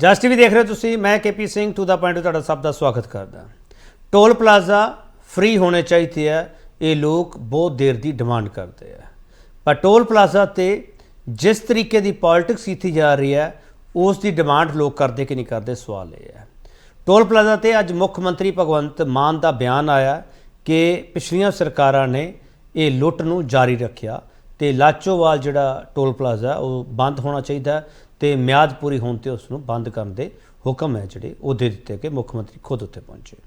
ਜਸ TV ਦੇਖ ਰਹੇ ਹੋ ਤੁਸੀਂ। मैं KP Singh to the point ਤੁਹਾਡਾ ਸਭ ਦਾ ਸਵਾਗਤ ਕਰਦਾ। टोल प्लाजा फ्री होने चाहिए है, ये लोग बहुत देर की डिमांड करते हैं, पर टोल प्लाजा ते जिस तरीके की पॉलिटिक्स की जा रही है उसकी डिमांड लोग करते कि नहीं करते, सवाल ये है। टोल प्लाजा ते अज मुख्य मंत्री भगवंत मान का बयान आया कि पिछलियां सरकारां ने ये लुੱਟ ਨੂੰ जारी रखा तो लाचोवाल जिहड़ा टोल प्लाजा वो बंद होना चाहिए तो म्याद पूरी होने ते उसनूं बंद करने दे हुक्म है जिहड़े वो दे दिते कि मुख्य मंत्री खुद उत्थे पहुंचे।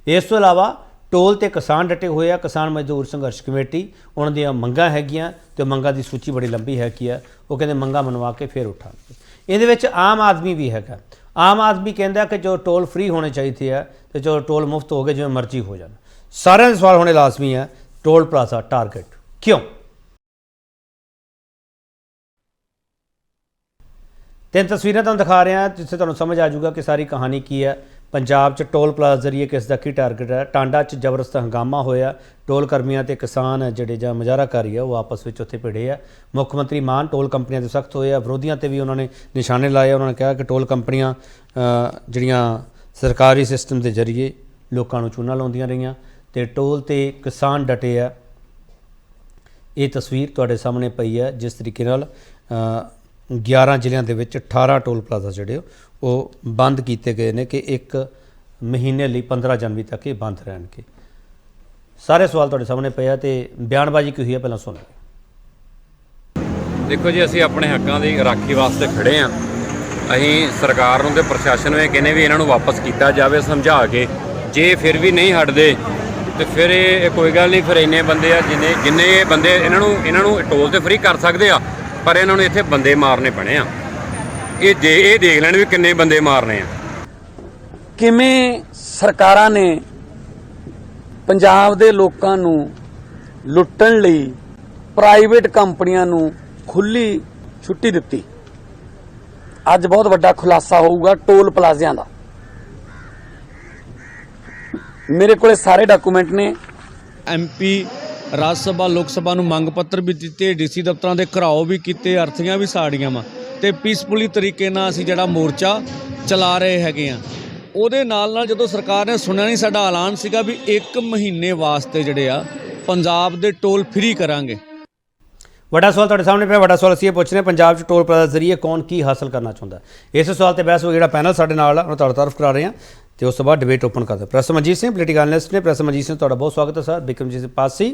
इस तो इलावा टोल ते किसान डटे हुए आ। किसान मजदूर संघर्ष कमेटी उन्हां दी मंगां हैगियां ते मंगां दी सूची बड़ी लंबी हैगी आ। वो कहंदे मंगां मनवा के फिर उठांगे। इहदे विच आम आदमी भी हैगा। आम आदमी कहंदा कि जो टोल फ्री होने चाहिए है तो जो टोल मुफ्त हो गए जिवें मर्जी हो जाण। सारिਆਂ दे सवाल होने लाजमी है, टोल प्लाजा टारगेट क्यों? तीन तस्वीरें तुहानूं दिखा रहे हैं जिससे तुहानूं समझ आ जाऊगा कि सारी कहानी की है। पंजाब च टोल प्लाजा जरिए किस का की टारगेट है। टांडा च जबरदस्त हंगामा होया, टोल कर्मियों ते किसान जिहड़े जां मुजाहराकारी है वो आपस में उत्थे भिड़े आ। मुख्यमंत्री मान टोल कंपनियों से सख्त होए, विरोधियों ते भी उन्होंने निशाने लाए। उन्होंने कहा कि टोल कंपनियां जिहड़ियां सरकारी सिस्टम के जरिए लोगों को चूना लाउंदियां रहियां ते टोल ते किसान डटे आ। ये तस्वीर तुहाडे सामने पई है जिस तरीके नाल 11 ਜ਼ਿਲ੍ਹਿਆਂ ਦੇ ਵਿੱਚ 18 टोल प्लाजा ਜਿਹੜੇ ਉਹ ਬੰਦ ਕੀਤੇ ਗਏ ਨੇ कि एक महीने ਲਈ 15 जनवरी तक ये बंद ਰਹਿਣਗੇ। सारे सवाल ਤੁਹਾਡੇ ਸਾਹਮਣੇ ਪਏ ਆ ਤੇ ਬਿਆਨਬਾਜ਼ੀ ਕੀ ਹੋਈ ਹੈ ਪਹਿਲਾਂ ਸੁਣ ਲਓ। देखो जी, ਅਸੀਂ ਆਪਣੇ ਹੱਕਾਂ ਦੀ ਰਾਖੀ ਵਾਸਤੇ ਖੜੇ ਆ। ਅਸੀਂ ਸਰਕਾਰ ਨੂੰ ਤੇ ਪ੍ਰਸ਼ਾਸਨ ਨੂੰ ਇਹ ਕਹਿੰਦੇ ਵੀ ਇਹਨਾਂ ਨੂੰ ਵਾਪਸ ਕੀਤਾ ਜਾਵੇ ਸਮਝਾ ਕੇ। ਜੇ ਫਿਰ ਵੀ ਨਹੀਂ ਹਟਦੇ ਤੇ ਫਿਰ ਇਹ ਕੋਈ ਗੱਲ ਨਹੀਂ, ਫਿਰ ਇੰਨੇ ਬੰਦੇ ਆ ਜਿੰਨੇ ਬੰਦੇ ਇਹਨਾਂ ਨੂੰ ਟੋਲ ਤੇ ਫ੍ਰੀ ਕਰ ਸਕਦੇ ਆ, पर इन्होंने इत्थे बंदे मारने पने आ। ये देख लैण भी किन्ने बंदे मारने आ। किवें सरकारां ने पंजाब दे लोकां नूं लुੱਟਣ ਲਈ प्राइवेट कंपनियां नूं खुली छुट्टी दित्ती। अज बहुत वड्डा खुलासा होऊगा टोल प्लाजिਆਂ ਦਾ। मेरे कोले सारे डॉकूमेंट ने। MP राज सभा लोक सभा ਨੂੰ ਮੰਗ ਪੱਤਰ ਵੀ ਦਿੱਤੇ, ਡੀਸੀ ਦਫ਼ਤਰਾਂ ਦੇ ਘਰਾਓ ਵੀ ਕੀਤੇ, ਅਰਥੀਆਂ ਵੀ ਸਾੜੀਆਂ ਵਾ ਤੇ ਪੀਸਫੁਲੀ ਤਰੀਕੇ ਨਾਲ ਅਸੀਂ ਜਿਹੜਾ ਮੋਰਚਾ ਚਲਾ ਰਹੇ ਹੈਗੇ ਆ। ਉਹਦੇ ਨਾਲ ਜਦੋਂ ਸਰਕਾਰ ਨੇ ਸੁਣਿਆ ਨਹੀਂ, ਸਾਡਾ ਐਲਾਨ ਸੀਗਾ ਵੀ 1 ਮਹੀਨੇ ਵਾਸਤੇ ਜਿਹੜੇ ਆ ਪੰਜਾਬ ਦੇ ਟੋਲ ਫ੍ਰੀ ਕਰਾਂਗੇ। ਵੱਡਾ ਸਵਾਲ ਤੁਹਾਡੇ ਸਾਹਮਣੇ ਪਿਆ। ਵੱਡਾ ਸਵਾਲ ਅਸੀਂ ਇਹ ਪੁੱਛ ਰਹੇ ਪੰਜਾਬ 'ਚ ਟੋਲ ਪਲਾਜ਼ਾ ਜ਼ਰੀਏ ਕੌਣ ਕੀ ਹਾਸਲ ਕਰਨਾ ਚਾਹੁੰਦਾ। ਇਸ ਸਵਾਲ ਤੇ ਬਹਿਸ ਜਿਹੜਾ ਪੈਨਲ ਸਾਡੇ ਨਾਲ ਆ ਉਹ ਤੁਹਾਡਾ ਤਾਰਫ ਕਰਾ ਰਹੇ ਹਾਂ ਤੇ ਉਸ ਤੋਂ ਬਾਅਦ डिबेट ओपन करते। Professor Manjeet Singh political analyst ने। प्रोफेसर मनजीत सिंह तुहाडा बहुत स्वागत है सर। बिक्रमजीत पासी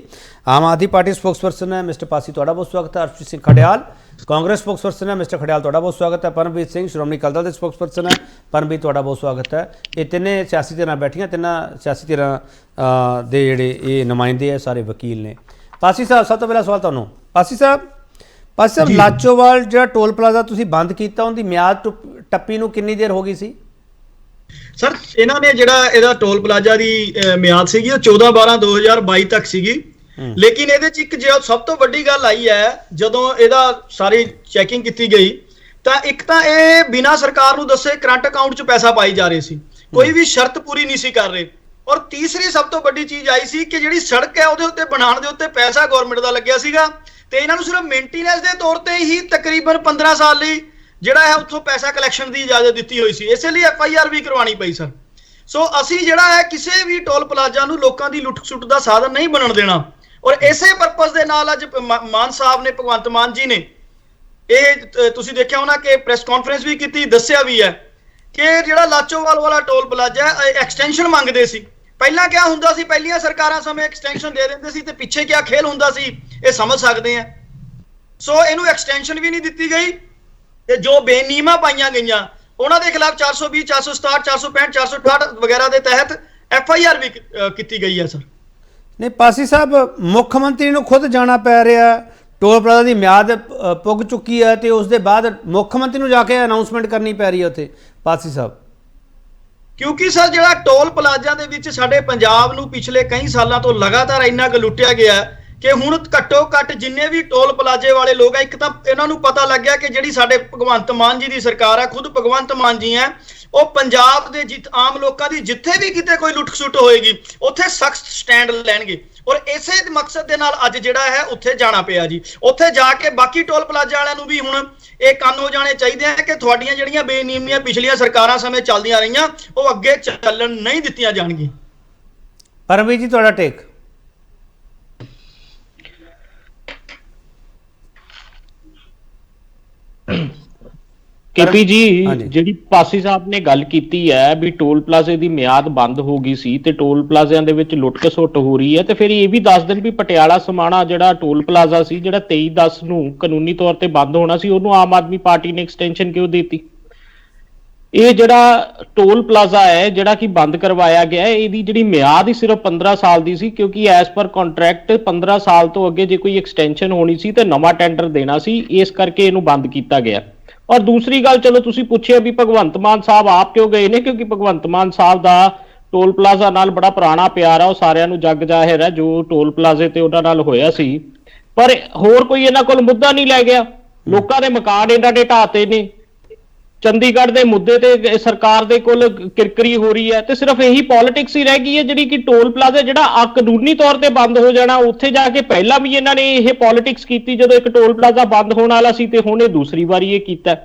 आम आदमी पार्टी स्पोक्सपर्सन है, मिस्टर पासी तुहाडा बहुत स्वागत है। अर्शप्रीत सिंह खडियाल कांग्रेस स्पोक्सपर्सन है, मिस्टर खडियाल तुहाडा बहुत स्वागत है। परमवीर सिंह श्रोमणी अकाली दल के स्पोक्सपर्सन है, परमवीर तुहाडा बहुत स्वागत है। ये तिन्ने सियासी धिरां बैठियां, तिन्नां सियासी धिरां दे जिहड़े ये नुमाइंदे है सारे वकील ने। पासी साहब सब तो पहला सवाल तुहानूं। पासी साहब लाचोवाल जिहड़ा टोल प्लाजा तुसीं बंद कीता उहदी मियाद टप्पी नूं किन्नी देर हो गई सी? सर इन्हों ने जिहड़ा इहदा टोल प्लाजा की मियाद सीगी 14/12/2022 तक सीगी। लेकिन ਇਹਦੇ ਚ ਇੱਕ ਜਿਹੜਾ ਸਭ ਤੋਂ ਵੱਡੀ ਗੱਲ ਆਈ ਹੈ ਜਦੋਂ ਇਹਦਾ ਸਾਰੀ ਚੈਕਿੰਗ ਕੀਤੀ ਗਈ ਤਾਂ ਇੱਕ ਤਾਂ ਇਹ ਬਿਨਾਂ ਸਰਕਾਰ ਨੂੰ ਦੱਸੇ ਕਰੰਟ ਅਕਾਊਂਟ 'ਚ ਪੈਸਾ ਪਾਈ ਜਾ ਰਹੇ ਸੀ, ਕੋਈ ਵੀ ਸ਼ਰਤ ਪੂਰੀ ਨਹੀਂ ਸੀ ਕਰ ਰਹੇ। ਔਰ ਤੀਸਰੀ ਸਭ ਤੋਂ ਵੱਡੀ ਚੀਜ਼ ਆਈ ਸੀ ਕਿ ਜਿਹੜੀ ਸੜਕ ਹੈ ਉਹਦੇ ਉੱਤੇ ਬਣਾਉਣ ਦੇ ਉੱਤੇ ਪੈਸਾ ਗਵਰਨਮੈਂਟ ਦਾ ਲੱਗਿਆ ਸੀਗਾ ਤੇ ਇਹਨਾਂ ਨੂੰ ਸਿਰਫ ਮੇਨਟੇਨੈਂਸ ਦੇ ਤੌਰ ਤੇ ਹੀ ਤਕਰੀਬਨ 15 ਸਾਲ ਲਈ ਜਿਹੜਾ ਹੈ ਉੱਥੋਂ ਪੈਸਾ ਕਲੈਕਸ਼ਨ ਦੀ ਇਜਾਜ਼ਤ ਦਿੱਤੀ ਹੋਈ ਸੀ। ਇਸੇ ਲਈ FIR ਵੀ ਕਰਵਾਉਣੀ ਪਈ ਸਰ। ਸੋ ਅਸੀਂ ਜਿਹੜਾ ਹੈ ਕਿਸੇ ਵੀ ਟੋਲ ਪਲਾਜ਼ਾ ਨੂੰ ਲੋਕਾਂ ਦੀ ਲੁੱਟ ਸੁੱਟ ਦਾ ਸਾਧਨ ਨਹੀਂ ਬਣਨ ਦੇਣਾ। ਔਰ ਇਸੇ ਪਰਪਸ ਦੇ ਨਾਲ ਅੱਜ ਮਾਨ ਸਾਹਿਬ ਨੇ, ਭਗਵੰਤ ਮਾਨ ਜੀ ਨੇ ਇਹ ਤੁਸੀਂ ਦੇਖਿਆ ਹੋਣਾ ਕਿ ਪ੍ਰੈਸ ਕਾਨਫਰੰਸ ਵੀ ਕੀਤੀ, ਦੱਸਿਆ ਵੀ ਹੈ ਕਿ ਜਿਹੜਾ ਲਾਚੋਵਾਲ ਵਾਲਾ ਟੋਲ ਪਲਾਜ਼ਾ ਐਕਸਟੈਂਸ਼ਨ ਮੰਗਦੇ ਸੀ। ਪਹਿਲਾਂ ਕਿਆ ਹੁੰਦਾ ਸੀ, ਪਹਿਲੀਆਂ ਸਰਕਾਰਾਂ ਸਮੇਂ ਐਕਸਟੈਂਸ਼ਨ ਦੇ ਦਿੰਦੇ ਸੀ ਤੇ ਪਿੱਛੇ ਕਿਆ ਖੇਲ ਹੁੰਦਾ ਸੀ ਇਹ ਸਮਝ ਸਕਦੇ ਆ। ਸੋ ਇਹਨੂੰ ਐਕਸਟੈਂਸ਼ਨ ਵੀ ਨਹੀਂ ਦਿੱਤੀ ਗਈ ਤੇ ਜੋ ਬੇਨੀਮਾ ਪਾਈਆਂ ਗਈਆਂ ਉਹਨਾਂ ਦੇ ਖਿਲਾਫ 420 467 465 468 ਵਗੈਰਾ ਦੇ ਤਹਿਤ FIR ਵੀ ਕੀਤੀ ਗਈ ਹੈ ਸਰ। नहीं पासी साहब, मुख्यमंत्री ਨੂੰ खुद जाना पै रहा, टोल प्लाजा की म्याद पुग चुकी है तो उसके बाद मुख्यमंत्री ਨੂੰ जाके अनाउंसमेंट करनी पै रही है उत्थे पासी साहब? ਕਿਉਂਕਿ ਸਰ ਜਿਹੜਾ ਟੋਲ ਪਲਾਜ਼ਾ ਦੇ ਵਿੱਚ ਸਾਡੇ ਪੰਜਾਬ ਨੂੰ ਪਿਛਲੇ ਕਈ ਸਾਲਾਂ ਤੋਂ ਲਗਾਤਾਰ ਇੰਨਾ ਕੁ ਲੁੱਟਿਆ ਗਿਆ ਕਿ ਹੁਣ ਘੱਟੋ ਘੱਟ ਜਿੰਨੇ ਵੀ ਟੋਲ ਪਲਾਜ਼ੇ ਵਾਲੇ ਲੋਕ ਆ, ਇੱਕ ਤਾਂ ਇਹਨਾਂ ਨੂੰ ਪਤਾ ਲੱਗਿਆ ਕਿ ਜਿਹੜੀ ਸਾਡੇ ਭਗਵੰਤ ਮਾਨ ਜੀ ਦੀ ਸਰਕਾਰ ਆ, ਖੁਦ ਭਗਵੰਤ ਮਾਨ ਜੀ ਹੈ, ਉਹ ਪੰਜਾਬ ਦੇ ਆਮ ਲੋਕਾਂ ਦੀ ਜਿੱਥੇ ਵੀ ਕਿਤੇ ਕੋਈ ਲੁੱਟ ਖਸੁੱਟ ਹੋਏਗੀ ਉੱਥੇ ਸਖਤ ਸਟੈਂਡ ਲੈਣਗੇ। ਔਰ ਇਸੇ ਮਕਸਦ ਦੇ ਨਾਲ ਅੱਜ ਜਿਹੜਾ ਹੈ ਉੱਥੇ ਜਾਣਾ ਪਿਆ ਜੀ। ਉੱਥੇ ਜਾ ਕੇ ਬਾਕੀ ਟੋਲ ਪਲਾਜ਼ਾ ਵਾਲਿਆਂ ਨੂੰ ਵੀ ਹੁਣ ਇਹ ਕੰਨ ਹੋ ਜਾਣੇ ਚਾਹੀਦੇ ਆ ਕਿ ਤੁਹਾਡੀਆਂ ਜਿਹੜੀਆਂ ਬੇਨਿਯਮੀਆਂ ਪਿਛਲੀਆਂ ਸਰਕਾਰਾਂ ਸਮੇਂ ਚੱਲਦੀਆਂ ਰਹੀਆਂ ਉਹ ਅੱਗੇ ਚੱਲਣ ਨਹੀਂ ਦਿੱਤੀਆਂ ਜਾਣਗੀਆਂ। ਪਰਮਵੀਰ ਜੀ, ਤੁਹਾਡਾ ਟੇਕ। केपी जी हाँ जी। ਜਿਹੜੀ ਪਾਸੀ ਸਾਹਿਬ ਨੇ ਗੱਲ ਕੀਤੀ ਹੈ ਵੀ ਟੋਲ ਪਲਾਜ਼ੇ ਦੀ ਮਿਆਦ ਬੰਦ ਹੋ ਗਈ ਸੀ ਤੇ ਟੋਲ ਪਲਾਜ਼ਿਆਂ ਦੇ ਵਿੱਚ ਲੁੱਟ ਖਸੁੱਟ ਹੋ ਰਹੀ ਹੈ, ਤੇ ਫਿਰ ਇਹ ਵੀ ਦੱਸ ਦੇਣ ਵੀ ਪਟਿਆਲਾ ਸਮਾਣਾ ਜਿਹੜਾ ਟੋਲ ਪਲਾਜ਼ਾ ਸੀ ਜਿਹੜਾ 23/10 ਨੂੰ ਕਾਨੂੰਨੀ ਤੌਰ ਤੇ ਬੰਦ ਹੋਣਾ ਸੀ, ਉਹਨੂੰ ਆਮ ਆਦਮੀ ਪਾਰਟੀ ਨੇ ਐਕਸਟੈਂਸ਼ਨ ਕਿਉਂ ਦਿੱਤੀ? ਇਹ ਜਿਹੜਾ ਟੋਲ ਪਲਾਜ਼ਾ ਹੈ ਜਿਹੜਾ ਕਿ ਬੰਦ ਕਰਵਾਇਆ ਗਿਆ ਹੈ, ਇਹਦੀ ਜਿਹੜੀ ਮਿਆਦ ਹੀ ਸਿਰਫ 15 ਸਾਲ ਦੀ ਸੀ, ਕਿਉਂਕਿ ਐਸ ਪਰ ਕੰਟਰੈਕਟ 15 ਸਾਲ ਤੋਂ ਅੱਗੇ ਜੇ ਕੋਈ ਐਕਸਟੈਂਸ਼ਨ ਹੋਣੀ ਸੀ ਤੇ ਨਵਾਂ ਟੈਂਡਰ ਦੇਣਾ ਸੀ, ਇਸ ਕਰਕੇ ਇਹਨੂੰ ਬੰਦ ਕੀਤਾ ਗਿਆ। ਔਰ ਦੂਸਰੀ ਗੱਲ, ਚਲੋ ਤੁਸੀਂ ਪੁੱਛਿਆ ਵੀ ਭਗਵੰਤ ਮਾਨ ਸਾਹਿਬ ਆਪ ਕਿਉਂ ਗਏ ਨੇ, ਕਿਉਂਕਿ ਭਗਵੰਤ ਮਾਨ ਸਾਹਿਬ ਦਾ ਟੋਲ ਪਲਾਜ਼ਾ ਨਾਲ ਬੜਾ ਪੁਰਾਣਾ ਪਿਆਰ ਆ, ਉਹ ਸਾਰਿਆਂ ਨੂੰ ਜੱਗ ਜ਼ਾਹਿਰ ਹੈ ਜੋ ਟੋਲ ਪਲਾਜ਼ੇ ਤੇ ਉਹਨਾਂ ਨਾਲ ਹੋਇਆ ਸੀ। ਪਰ ਹੋਰ ਕੋਈ ਇਹਨਾਂ ਕੋਲ ਮੁੱਦਾ ਨਹੀਂ ਲੈ ਗਿਆ। ਲੋਕਾਂ ਦੇ ਮਕਾਨ ਇਹਨਾਂ ਦੇ ਢਾਤੇ ਨੇ, ਚੰਡੀਗੜ੍ਹ ਦੇ ਮੁੱਦੇ ਤੇ ਸਰਕਾਰ ਦੇ ਕੋਲ ਕਿਰਕਰੀ ਹੋ ਰਹੀ ਹੈ, ਤੇ ਸਿਰਫ ਇਹੀ ਪੋਲਿਟਿਕਸ ਹੀ ਰਹਿ ਗਈ ਹੈ ਜਿਹੜੀ ਕਿ ਟੋਲ ਪਲਾਜ਼ਾ ਜਿਹੜਾ ਕਾਨੂੰਨੀ ਤੌਰ ਤੇ ਬੰਦ ਹੋ ਜਾਣਾ, ਉੱਥੇ ਜਾ ਕੇ ਪਹਿਲਾਂ ਵੀ ਇਹਨਾਂ ਨੇ ਇਹ ਪੋਲਿਟਿਕਸ ਕੀਤੀ ਜਦੋਂ ਇੱਕ ਟੋਲ ਪਲਾਜ਼ਾ ਬੰਦ ਹੋਣ ਵਾਲਾ ਸੀ, ਤੇ ਹੁਣ ਇਹ ਦੂਸਰੀ ਵਾਰੀ ਇਹ ਕੀਤਾ।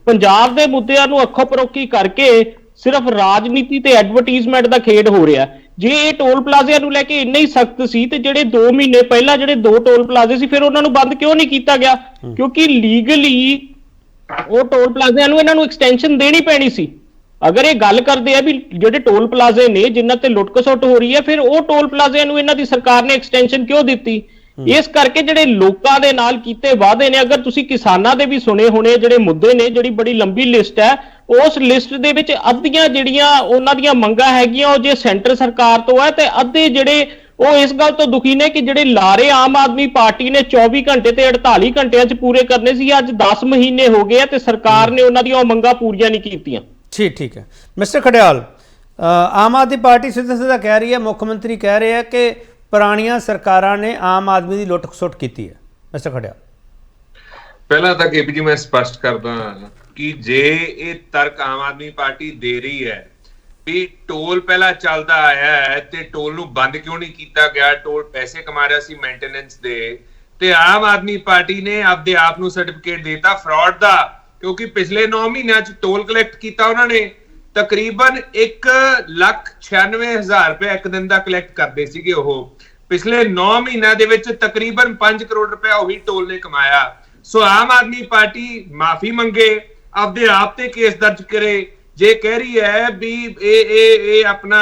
ਪੰਜਾਬ ਦੇ ਮੁੱਦਿਆਂ ਨੂੰ ਅੱਖੋਂ ਪਰੋਖੀ ਕਰਕੇ ਸਿਰਫ ਰਾਜਨੀਤੀ ਤੇ ਐਡਵਰਟਾਈਜ਼ਮੈਂਟ ਦਾ ਖੇਡ ਹੋ ਰਿਹਾ। ਜੇ ਇਹ ਟੋਲ ਪਲਾਜ਼ਿਆਂ ਨੂੰ ਲੈ ਕੇ ਇੰਨੇ ਹੀ ਸਖਤ ਸੀ ਤੇ ਜਿਹੜੇ 2 ਮਹੀਨੇ ਪਹਿਲਾਂ ਜਿਹੜੇ 2 ਟੋਲ ਪਲਾਜ਼ੇ ਸੀ ਫਿਰ ਉਹਨਾਂ ਨੂੰ ਬੰਦ ਕਿਉਂ ਨਹੀਂ ਕੀਤਾ ਗਿਆ? ਕਿਉਂਕਿ ਲੀਗਲੀ ਉਹ ਟੋਲ ਪਲਾਜ਼ਿਆਂ ਨੂੰ ਇਹਨਾਂ ਨੂੰ ਐਕਸਟੈਂਸ਼ਨ ਦੇਣੀ ਪੈਣੀ ਸੀ। ਅਗਰ ਇਹ ਗੱਲ ਕਰਦੇ ਆ ਵੀ ਜਿਹੜੇ ਟੋਲ ਪਲਾਜ਼ੇ ਨੇ ਜਿਨ੍ਹਾਂ ਤੇ ਲੁੱਟ ਖਸੁੱਟ ਹੋ ਰਹੀ ਹੈ, ਫਿਰ ਉਹ ਟੋਲ ਪਲਾਜ਼ਿਆਂ ਨੂੰ ਇਹਨਾਂ ਦੀ ਸਰਕਾਰ ਨੇ ਐਕਸਟੈਂਸ਼ਨ ਕਿਉਂ ਦਿੱਤੀ? ਇਸ ਕਰਕੇ ਜਿਹੜੇ ਲੋਕਾਂ ਦੇ ਨਾਲ ਕੀਤੇ ਵਾਅਦੇ ਨੇ, ਅਗਰ ਤੁਸੀਂ ਕਿਸਾਨਾਂ ਦੇ ਵੀ ਸੁਣੇ ਹੋਣੇ ਜਿਹੜੇ ਮੁੱਦੇ ਨੇ, ਜਿਹੜੀ ਬੜੀ ਲੰਬੀ ਲਿਸਟ ਹੈ, ਉਸ ਲਿਸਟ ਦੇ ਵਿੱਚ ਅੱਧੀਆਂ ਜਿਹੜੀਆਂ ਉਹਨਾਂ ਦੀਆਂ ਮੰਗਾਂ ਹੈਗੀਆਂ ਉਹ ਜੇ ਸੈਂਟਰ ਸਰਕਾਰ ਤੋਂ ਹੈ, ਤੇ ਅੱਧੇ ਜਿਹੜੇ ਉਹ ਇਸ ਗੱਲ ਤੋਂ ਦੁਖੀ ਨੇ ਕਿ ਜਿਹੜੇ ਲਾਰੇ ਆਮ ਆਦਮੀ ਪਾਰਟੀ ਨੇ 24 ਘੰਟੇ ਤੇ 48 ਘੰਟਿਆਂ 'ਚ ਪੂਰੇ ਕਰਨੇ ਸੀ, ਅੱਜ 10 ਮਹੀਨੇ ਹੋ ਗਏ ਆ ਤੇ ਸਰਕਾਰ ਨੇ ਉਹਨਾਂ ਦੀਆਂ ਉਹ ਮੰਗਾਂ ਪੂਰੀਆਂ ਨਹੀਂ ਕੀਤੀਆਂ। ਠੀਕ ਹੈ ਮਿਸਟਰ ਖੜਿਆਲ, ਆਮ ਆਦਮੀ ਪਾਰਟੀ ਸਿੱਧਾ ਕਹਿ ਰਹੀ ਹੈ, ਮੁੱਖ ਮੰਤਰੀ ਕਹਿ ਰਹੇ ਆ ਕਿ ਪੁਰਾਣੀਆਂ ਸਰਕਾਰਾਂ ਨੇ ਆਮ ਆਦਮੀ ਦੀ ਲੁੱਟ ਖਸੁੱਟ ਕੀਤੀ ਹੈ। ਮਿਸਟਰ ਖੜਿਆਲ, ਪਹਿਲਾਂ ਤਾਂ ਕੇਪੀ ਜੀ ਮੈਂ ਸਪਸ਼ਟ ਕਰਦਾ ਕਿ ਜੇ ਇਹ ਤਰਕ ਆਮ ਆਦਮੀ ਪਾਰਟੀ ਦੇ ਰਹੀ ਹੈ ਵੀ ਟੋਲ ਪਹਿਲਾਂ ਚੱਲਦਾ ਆਇਆ ਹੈ ਤੇ ਟੋਲ ਨੂੰ ਬੰਦ ਕਿਉਂ ਨਹੀਂ ਕੀਤਾ ਗਿਆ, ਟੋਲ ਪੈਸੇ ਕਮਾ ਰਿਹਾ ਸੀ ਮੇਨਟੇਨੈਂਸ ਦੇ, ਤੇ ਆਮ ਆਦਮੀ ਪਾਰਟੀ ਨੇ ਆਪਦੇ ਆਪ ਨੂੰ ਸਰਟੀਫਿਕੇਟ ਦੇਤਾ ਫਰਾਡ ਦਾ, ਕਿਉਂਕਿ ਪਿਛਲੇ 9 ਮਹੀਨਿਆਂ 'ਚ ਟੋਲ ਕਲੈਕਟ ਕੀਤਾ ਉਹਨਾਂ ਨੇ ਤਕਰੀਬਨ 1,96,000 ਰੁਪਏ ਇੱਕ ਦਿਨ ਦਾ ਕਲੈਕਟ ਕਰਦੇ ਸੀਗੇ। ਉਹ ਪਿਛਲੇ 9 ਮਹੀਨਿਆਂ ਦੇ ਵਿੱਚ ਤਕਰੀਬਨ 5 ਕਰੋੜ ਰੁਪਏ ਉਹੀ ਟੋਲ ਨੇ ਕਮਾਇਆ। ਸੋ ਆਮ ਆਦਮੀ ਪਾਰਟੀ ਮਾਫੀ ਮੰਗੇ, ਆਪਦੇ ਆਪ ਤੇ ਕੇਸ ਦਰਜ ਕਰੇ ਜੇ ਕਹਿ ਰਹੀ ਹੈ ਵੀ ਇਹ ਆਪਣਾ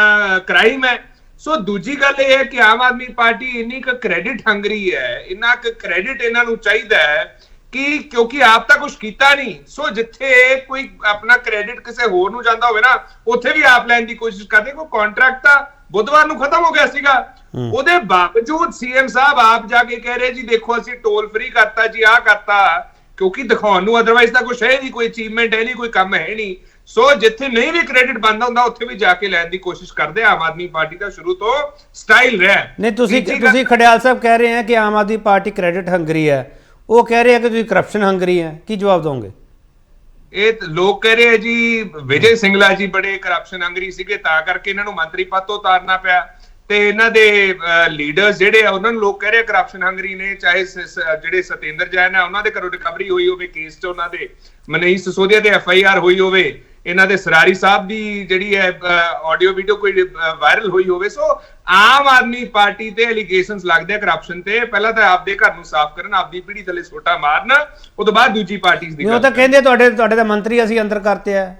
ਕ੍ਰਾਈਮ ਹੈ। ਸੋ ਦੂਜੀ ਗੱਲ ਇਹ ਹੈ ਕਿ ਆਮ ਆਦਮੀ ਪਾਰਟੀ ਇੰਨੀ ਕੁ ਕ੍ਰੈਡਿਟ ਹੰਗਰੀ ਹੈ, ਇੰਨਾ ਕੁ ਕ੍ਰੈਡਿਟ ਇਹਨਾਂ ਨੂੰ ਚਾਹੀਦਾ ਹੈ ਕਿ ਕਿਉਂਕਿ ਆਪ ਤਾਂ ਕੁਝ ਕੀਤਾ ਨਹੀਂ, ਸੋ ਜਿੱਥੇ ਕੋਈ ਆਪਣਾ ਕ੍ਰੈਡਿਟ ਕਿਸੇ ਹੋਰ ਨੂੰ ਜਾਂਦਾ ਹੋਵੇ ਨਾ ਉੱਥੇ ਵੀ ਆਪ ਲੈਣ ਦੀ ਕੋਸ਼ਿਸ਼ ਕਰਦੇ। ਕੋਈ ਕੰਟਰੈਕਟ ਤਾਂ ਬੁੱਧਵਾਰ ਨੂੰ ਖਤਮ ਹੋ ਗਿਆ ਸੀਗਾ, ਉਹਦੇ ਬਾਵਜੂਦ ਸੀਐਮ ਸਾਹਿਬ ਆਪ ਜਾ ਕੇ ਕਹਿ ਰਹੇ ਜੀ ਦੇਖੋ ਅਸੀਂ ਟੋਲ ਫ੍ਰੀ ਕਰਤਾ ਜੀ, ਆਹ ਕਰਤਾ, ਕਿਉਂਕਿ ਦਿਖਾਉਣ ਨੂੰ ਅਦਰਵਾਈਜ਼ ਤਾਂ ਕੁਝ ਹੈ ਨਹੀਂ, ਕੋਈ ਅਚੀਵਮੈਂਟ ਹੈ ਨਹੀਂ, ਕੋਈ ਕੰਮ ਹੈ ਨਹੀਂ। ਸੋ ਜਿੱਥੇ ਨਹੀਂ ਵੀ ਕ੍ਰੈਡਿਟ ਬਣਦਾ ਹੁੰਦਾ ਉੱਥੇ ਵੀ ਜਾ ਕੇ ਲੈਣ ਦੀ ਕੋਸ਼ਿਸ਼ ਕਰਦੇ। ਆਮ ਆਦਮੀ ਪਾਰਟੀ ਦਾ ਸ਼ੁਰੂ ਤੋਂ ਸਟਾਈਲ ਰਿਹਾ। ਨਹੀਂ ਤੁਸੀਂ ਖੜਿਆਲ ਸਾਹਿਬ ਕਹਿ ਰਹੇ ਹੈ ਕਿ ਆਮ ਆਦਮੀ ਪਾਰਟੀ ਕ੍ਰੈਡਿਟ ਹੰਗਰੀ ਹੈ, ਉਹ ਕਹਿ ਰਹੇ ਆ ਕਿ ਤੁਸੀਂ ਕਰਪਸ਼ਨ ਹੰਗਰੀ ਹੈ, ਕੀ ਜਵਾਬ ਦੋਗੇ? ਇਹ ਲੋਕ ਕਹਿ ਰਹੇ ਆ ਜੀ ਵਿਜੇ ਸਿੰਗਲਾ ਜੀ ਬੜੇ ਕਰਪਸ਼ਨ ਹੰਗਰੀ ਸੀਗੇ ਤਾਂ ਕਰਕੇ ਇਹਨਾਂ ਨੂੰ ਮੰਤਰੀ ਪਦ ਤੋਂ ਉਤਾਰਨਾ ਪਿਆ, ਤੇ ਇਹਨਾਂ ਦੇ ਲੀਡਰਸ ਜਿਹੜੇ ਆ ਉਹਨਾਂ ਨੂੰ ਲੋਕ ਕਹਿ ਰਹੇ ਕਰਪਸ਼ਨ ਹੰਗਰੀ ਨੇ। ਚਾਹੇ ਜਿਹੜੇ ਸਤਿੰਦਰ ਜੈਨ ਆ ਉਹਨਾਂ ਦੇ ਘਰੋਂ ਰਿਕਵਰੀ ਹੋਈ ਹੋਵੇ ਕੇਸ 'ਚ, ਉਹਨਾਂ ਦੇ ਮਨੀਸ਼ ਸਿਸੋਦੀਆ ਦੇ FIR ਹੋਈ ਹੋਵੇ, ਇਹਨਾਂ ਦੇ ਸਰਾਰੀ ਸਾਹਿਬ ਦੀ ਜਿਹੜੀ ਹੈ ਆਡੀਓ ਵੀਡੀਓ ਕੋਈ ਵਾਇਰਲ ਹੋਈ ਹੋਵੇ। ਸੋ ਆਮ ਆਦਮੀ ਪਾਰਟੀ ਤੇ ਐਲੀਗੇਸ਼ਨਸ ਲੱਗਦੇ ਆ ਕਰਪਸ਼ਨ ਤੇ, ਪਹਿਲਾਂ ਤਾਂ ਆਪਦੇ ਘਰ ਨੂੰ ਸਾਫ਼ ਕਰਨ, ਆਪਦੀ ਪੀੜੀ ਥੱਲੇ ਸੋਟਾ ਮਾਰਨ, ਉਹ ਤੋਂ ਬਾਅਦ ਦੂਜੀ ਪਾਰਟੀਆਂ ਦੀ। ਉਹ ਤਾਂ ਕਹਿੰਦੇ ਤੁਹਾਡੇ ਤਾਂ ਮੰਤਰੀ ਅਸੀਂ ਅੰਦਰ ਕਰਤੇ ਆ।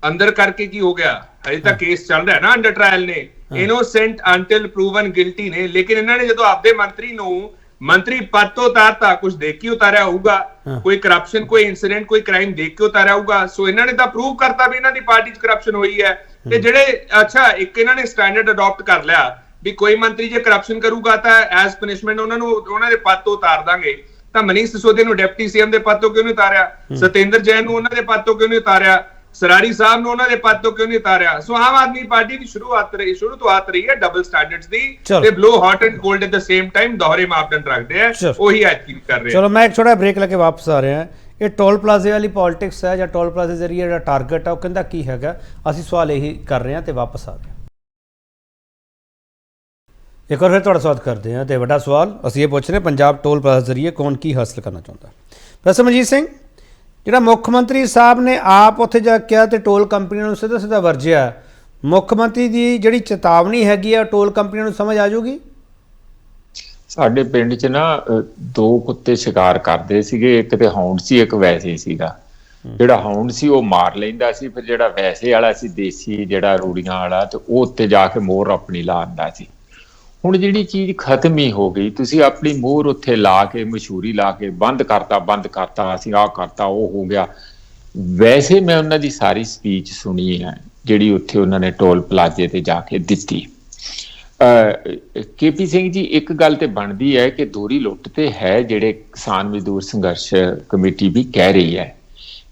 ਅੰਦਰ ਕਰਕੇ ਕੀ ਹੋ ਗਿਆ? ਹਜੇ ਤਾਂ ਕੇਸ ਚੱਲ ਰਿਹਾ ਨਾ ਅੰਡਰ ਟ੍ਰਾਇਲ ਨੇ, ਇਨੋਸੈਂਟ ਅੰਟਿਲ ਪ੍ਰੂਵਨ ਗਿਲਟੀ ਨੇ। ਲੇਕਿਨ ਇਹਨਾਂ ਨੇ ਜਦੋਂ ਆਪਦੇ ਮੰਤਰੀ ਨੂੰ ਮੰਤਰੀ ਪਦ ਤੋਂ ਉਤਾਰਤਾ, ਕੁਝ ਦੇਖ ਕੇ ਉਤਾਰਿਆ ਹੋਊਗਾ, ਕੋਈ ਕਰਪਸ਼ਨ, ਕੋਈ ਇਨਸੀਡੈਂਟ, ਕੋਈ ਕ੍ਰਾਈਮ ਦੇਖ ਕੇ ਉਤਾਰਿਆ ਹੋਊਗਾ। ਸੋ ਇਹਨਾਂ ਨੇ ਤਾਂ ਪ੍ਰੂਵ ਕਰਤਾ ਵੀ ਇਹਨਾਂ ਦੀ ਪਾਰਟੀ 'ਚ ਕਰਪਸ਼ਨ ਹੋਈ ਹੈ। ਤੇ ਜਿਹੜੇ ਅੱਛਾ ਇੱਕ ਇਹਨਾਂ ਨੇ ਸਟੈਂਡਰਡ ਅਡਾਪਟ ਕਰ ਲਿਆ ਵੀ ਕੋਈ ਮੰਤਰੀ ਜੇ ਕਰਪਸ਼ਨ ਕਰੂਗਾ ਤਾਂ ਐਜ਼ ਪਨਿਸ਼ਮੈਂਟ ਉਹਨਾਂ ਨੂੰ ਉਹਨਾਂ ਦੇ ਪਦ ਤੋਂ ਉਤਾਰ ਦਾਂਗੇ। ਤਾਂ ਮਨੀਸ਼ ਸਿਸੋਦੀਆ ਨੂੰ ਡਿਪਟੀ CM ਦੇ ਪਦ ਤੋਂ ਕਿਉਂ ਨਹੀਂ ਉਤਾਰਿਆ? ਸਤਿੰਦਰ ਜੈਨ ਨੂੰ ਉਹਨਾਂ ਦੇ ਪਦ ਤੋਂ ਕਿਉਂ ਨਹੀਂ ਉਤਾਰਿਆ? ਸਰਾਰੀ ਸਾਹਿਬ ਨੂੰ ਉਹਨਾਂ ਦੇ ਪਦ ਤੋਂ ਕਿਉਂ ਨਹੀਂ ਉਤਾਰਿਆ? ਸੋ ਆਮ ਆਦਮੀ ਪਾਰਟੀ ਦੀ ਸ਼ੁਰੂ ਤੋਂ ਆਤ ਰਹੀ ਹੈ ਡਬਲ ਸਟੈਂਡਰਡਸ ਦੀ, ਤੇ blow hot and cold at the same time ਦੋਹਰੇ ਮਾਪਦੰਡ ਰੱਖਦੇ ਆ, ਉਹੀ ਐਤਕੀ ਕਰ ਰਹੇ ਆ। ਚਲੋ ਮੈਂ ਇੱਕ ਛੋਟਾ ਬ੍ਰੇਕ ਲੈ ਕੇ ਵਾਪਸ ਆ ਰਿਹਾ। ਇਹ ਟੋਲ ਪਲਾਜ਼ੇ ਵਾਲੀ ਪੋਲਿਟਿਕਸ ਹੈ ਜਾਂ ਟੋਲ ਪਲਾਜ਼ੇ ਜ਼ਰੀਏ ਜਿਹੜਾ ਟਾਰਗੇਟ ਹੈ ਉਹ ਕਹਿੰਦਾ ਕੀ ਹੈਗਾ, ਅਸੀਂ ਸਵਾਲ ਇਹੀ ਕਰ ਰਹੇ ਹਾਂ ਤੇ ਵਾਪਸ ਆ ਰਹੇ ਹਾਂ। ਇੱਕ ਵਾਰ ਫਿਰ ਤੁਹਾਡਾ ਸਵਾਗਤ ਕਰਦੇ ਹਾਂ। ਤੇ ਵੱਡਾ ਸਵਾਲ ਅਸੀਂ ਇਹ ਪੁੱਛ ਰਹੇ ਪੰਜਾਬ ਟੋਲ ਪਲਾਜ਼ਾ ਜ਼ਰੀਏ ਕੌਣ ਕੀ ਹਾਸਲ ਕਰਨਾ ਚਾਹੁੰਦਾ। ਪ੍ਰੋਫੈਸਰ ਮਨਜੀਤ ਸਿੰਘ, ਜਿਹੜਾ ਮੁੱਖ ਮੰਤਰੀ ਸਾਹਿਬ ਨੇ ਆਪ ਉੱਥੇ ਜਾ ਕੇ ਕਿਹਾ ਤੇ ਟੋਲ ਕੰਪਨੀਆਂ ਨੂੰ ਸਿੱਧਾ ਸਿੱਧਾ ਵਰਜਿਆ, ਮੁੱਖ ਮੰਤਰੀ ਦੀ ਜਿਹੜੀ ਚੇਤਾਵਨੀ ਹੈਗੀ ਆ ਟੋਲ ਕੰਪਨੀਆਂ ਨੂੰ ਸਮਝ ਆ ਜਾਊਗੀ? ਸਾਡੇ ਪਿੰਡ 'ਚ ਨਾ 2 ਕੁੱਤੇ ਸ਼ਿਕਾਰ ਕਰਦੇ ਸੀਗੇ, ਇੱਕ ਤੇ ਹੌਂਡ ਸੀ, ਇੱਕ ਵੈਸੇ ਸੀਗਾ। ਜਿਹੜਾ ਹੌਂਡ ਸੀ ਉਹ ਮਾਰ ਲੈਂਦਾ ਸੀ, ਫਿਰ ਜਿਹੜਾ ਵੈਸੇ ਵਾਲਾ ਸੀ ਦੇਸੀ ਜਿਹੜਾ ਰੂੜੀਆਂ ਵਾਲਾ, ਤੇ ਉਹ ਉੱਤੇ ਜਾ ਕੇ ਮੋਹਰ ਆਪਣੀ ਲਾ ਦਿੰਦਾ ਸੀ। ਹੁਣ ਜਿਹੜੀ ਚੀਜ਼ ਖਤਮ ਹੀ ਹੋ ਗਈ, ਤੁਸੀਂ ਆਪਣੀ ਮੋਹਰ ਉੱਥੇ ਲਾ ਕੇ ਮਸ਼ਹੂਰੀ ਲਾ ਕੇ ਬੰਦ ਕਰਤਾ ਅਸੀਂ ਆਹ ਕਰਤਾ ਉਹ ਹੋ ਗਿਆ। ਵੈਸੇ ਮੈਂ ਉਹਨਾਂ ਦੀ ਸਾਰੀ ਸਪੀਚ ਸੁਣੀ ਹੈ ਜਿਹੜੀ ਉੱਥੇ ਉਹਨਾਂ ਨੇ ਟੋਲ ਪਲਾਜ਼ੇ ਤੇ ਜਾ ਕੇ ਦਿੱਤੀ। KP ਸਿੰਘ ਜੀ, ਇੱਕ ਗੱਲ ਤੇ ਬਣਦੀ ਹੈ ਕਿ ਦੋਹਰੀ ਲੁੱਟ ਤੇ ਹੈ, ਜਿਹੜੇ ਕਿਸਾਨ ਮਜ਼ਦੂਰ ਸੰਘਰਸ਼ ਕਮੇਟੀ ਵੀ ਕਹਿ ਰਹੀ ਹੈ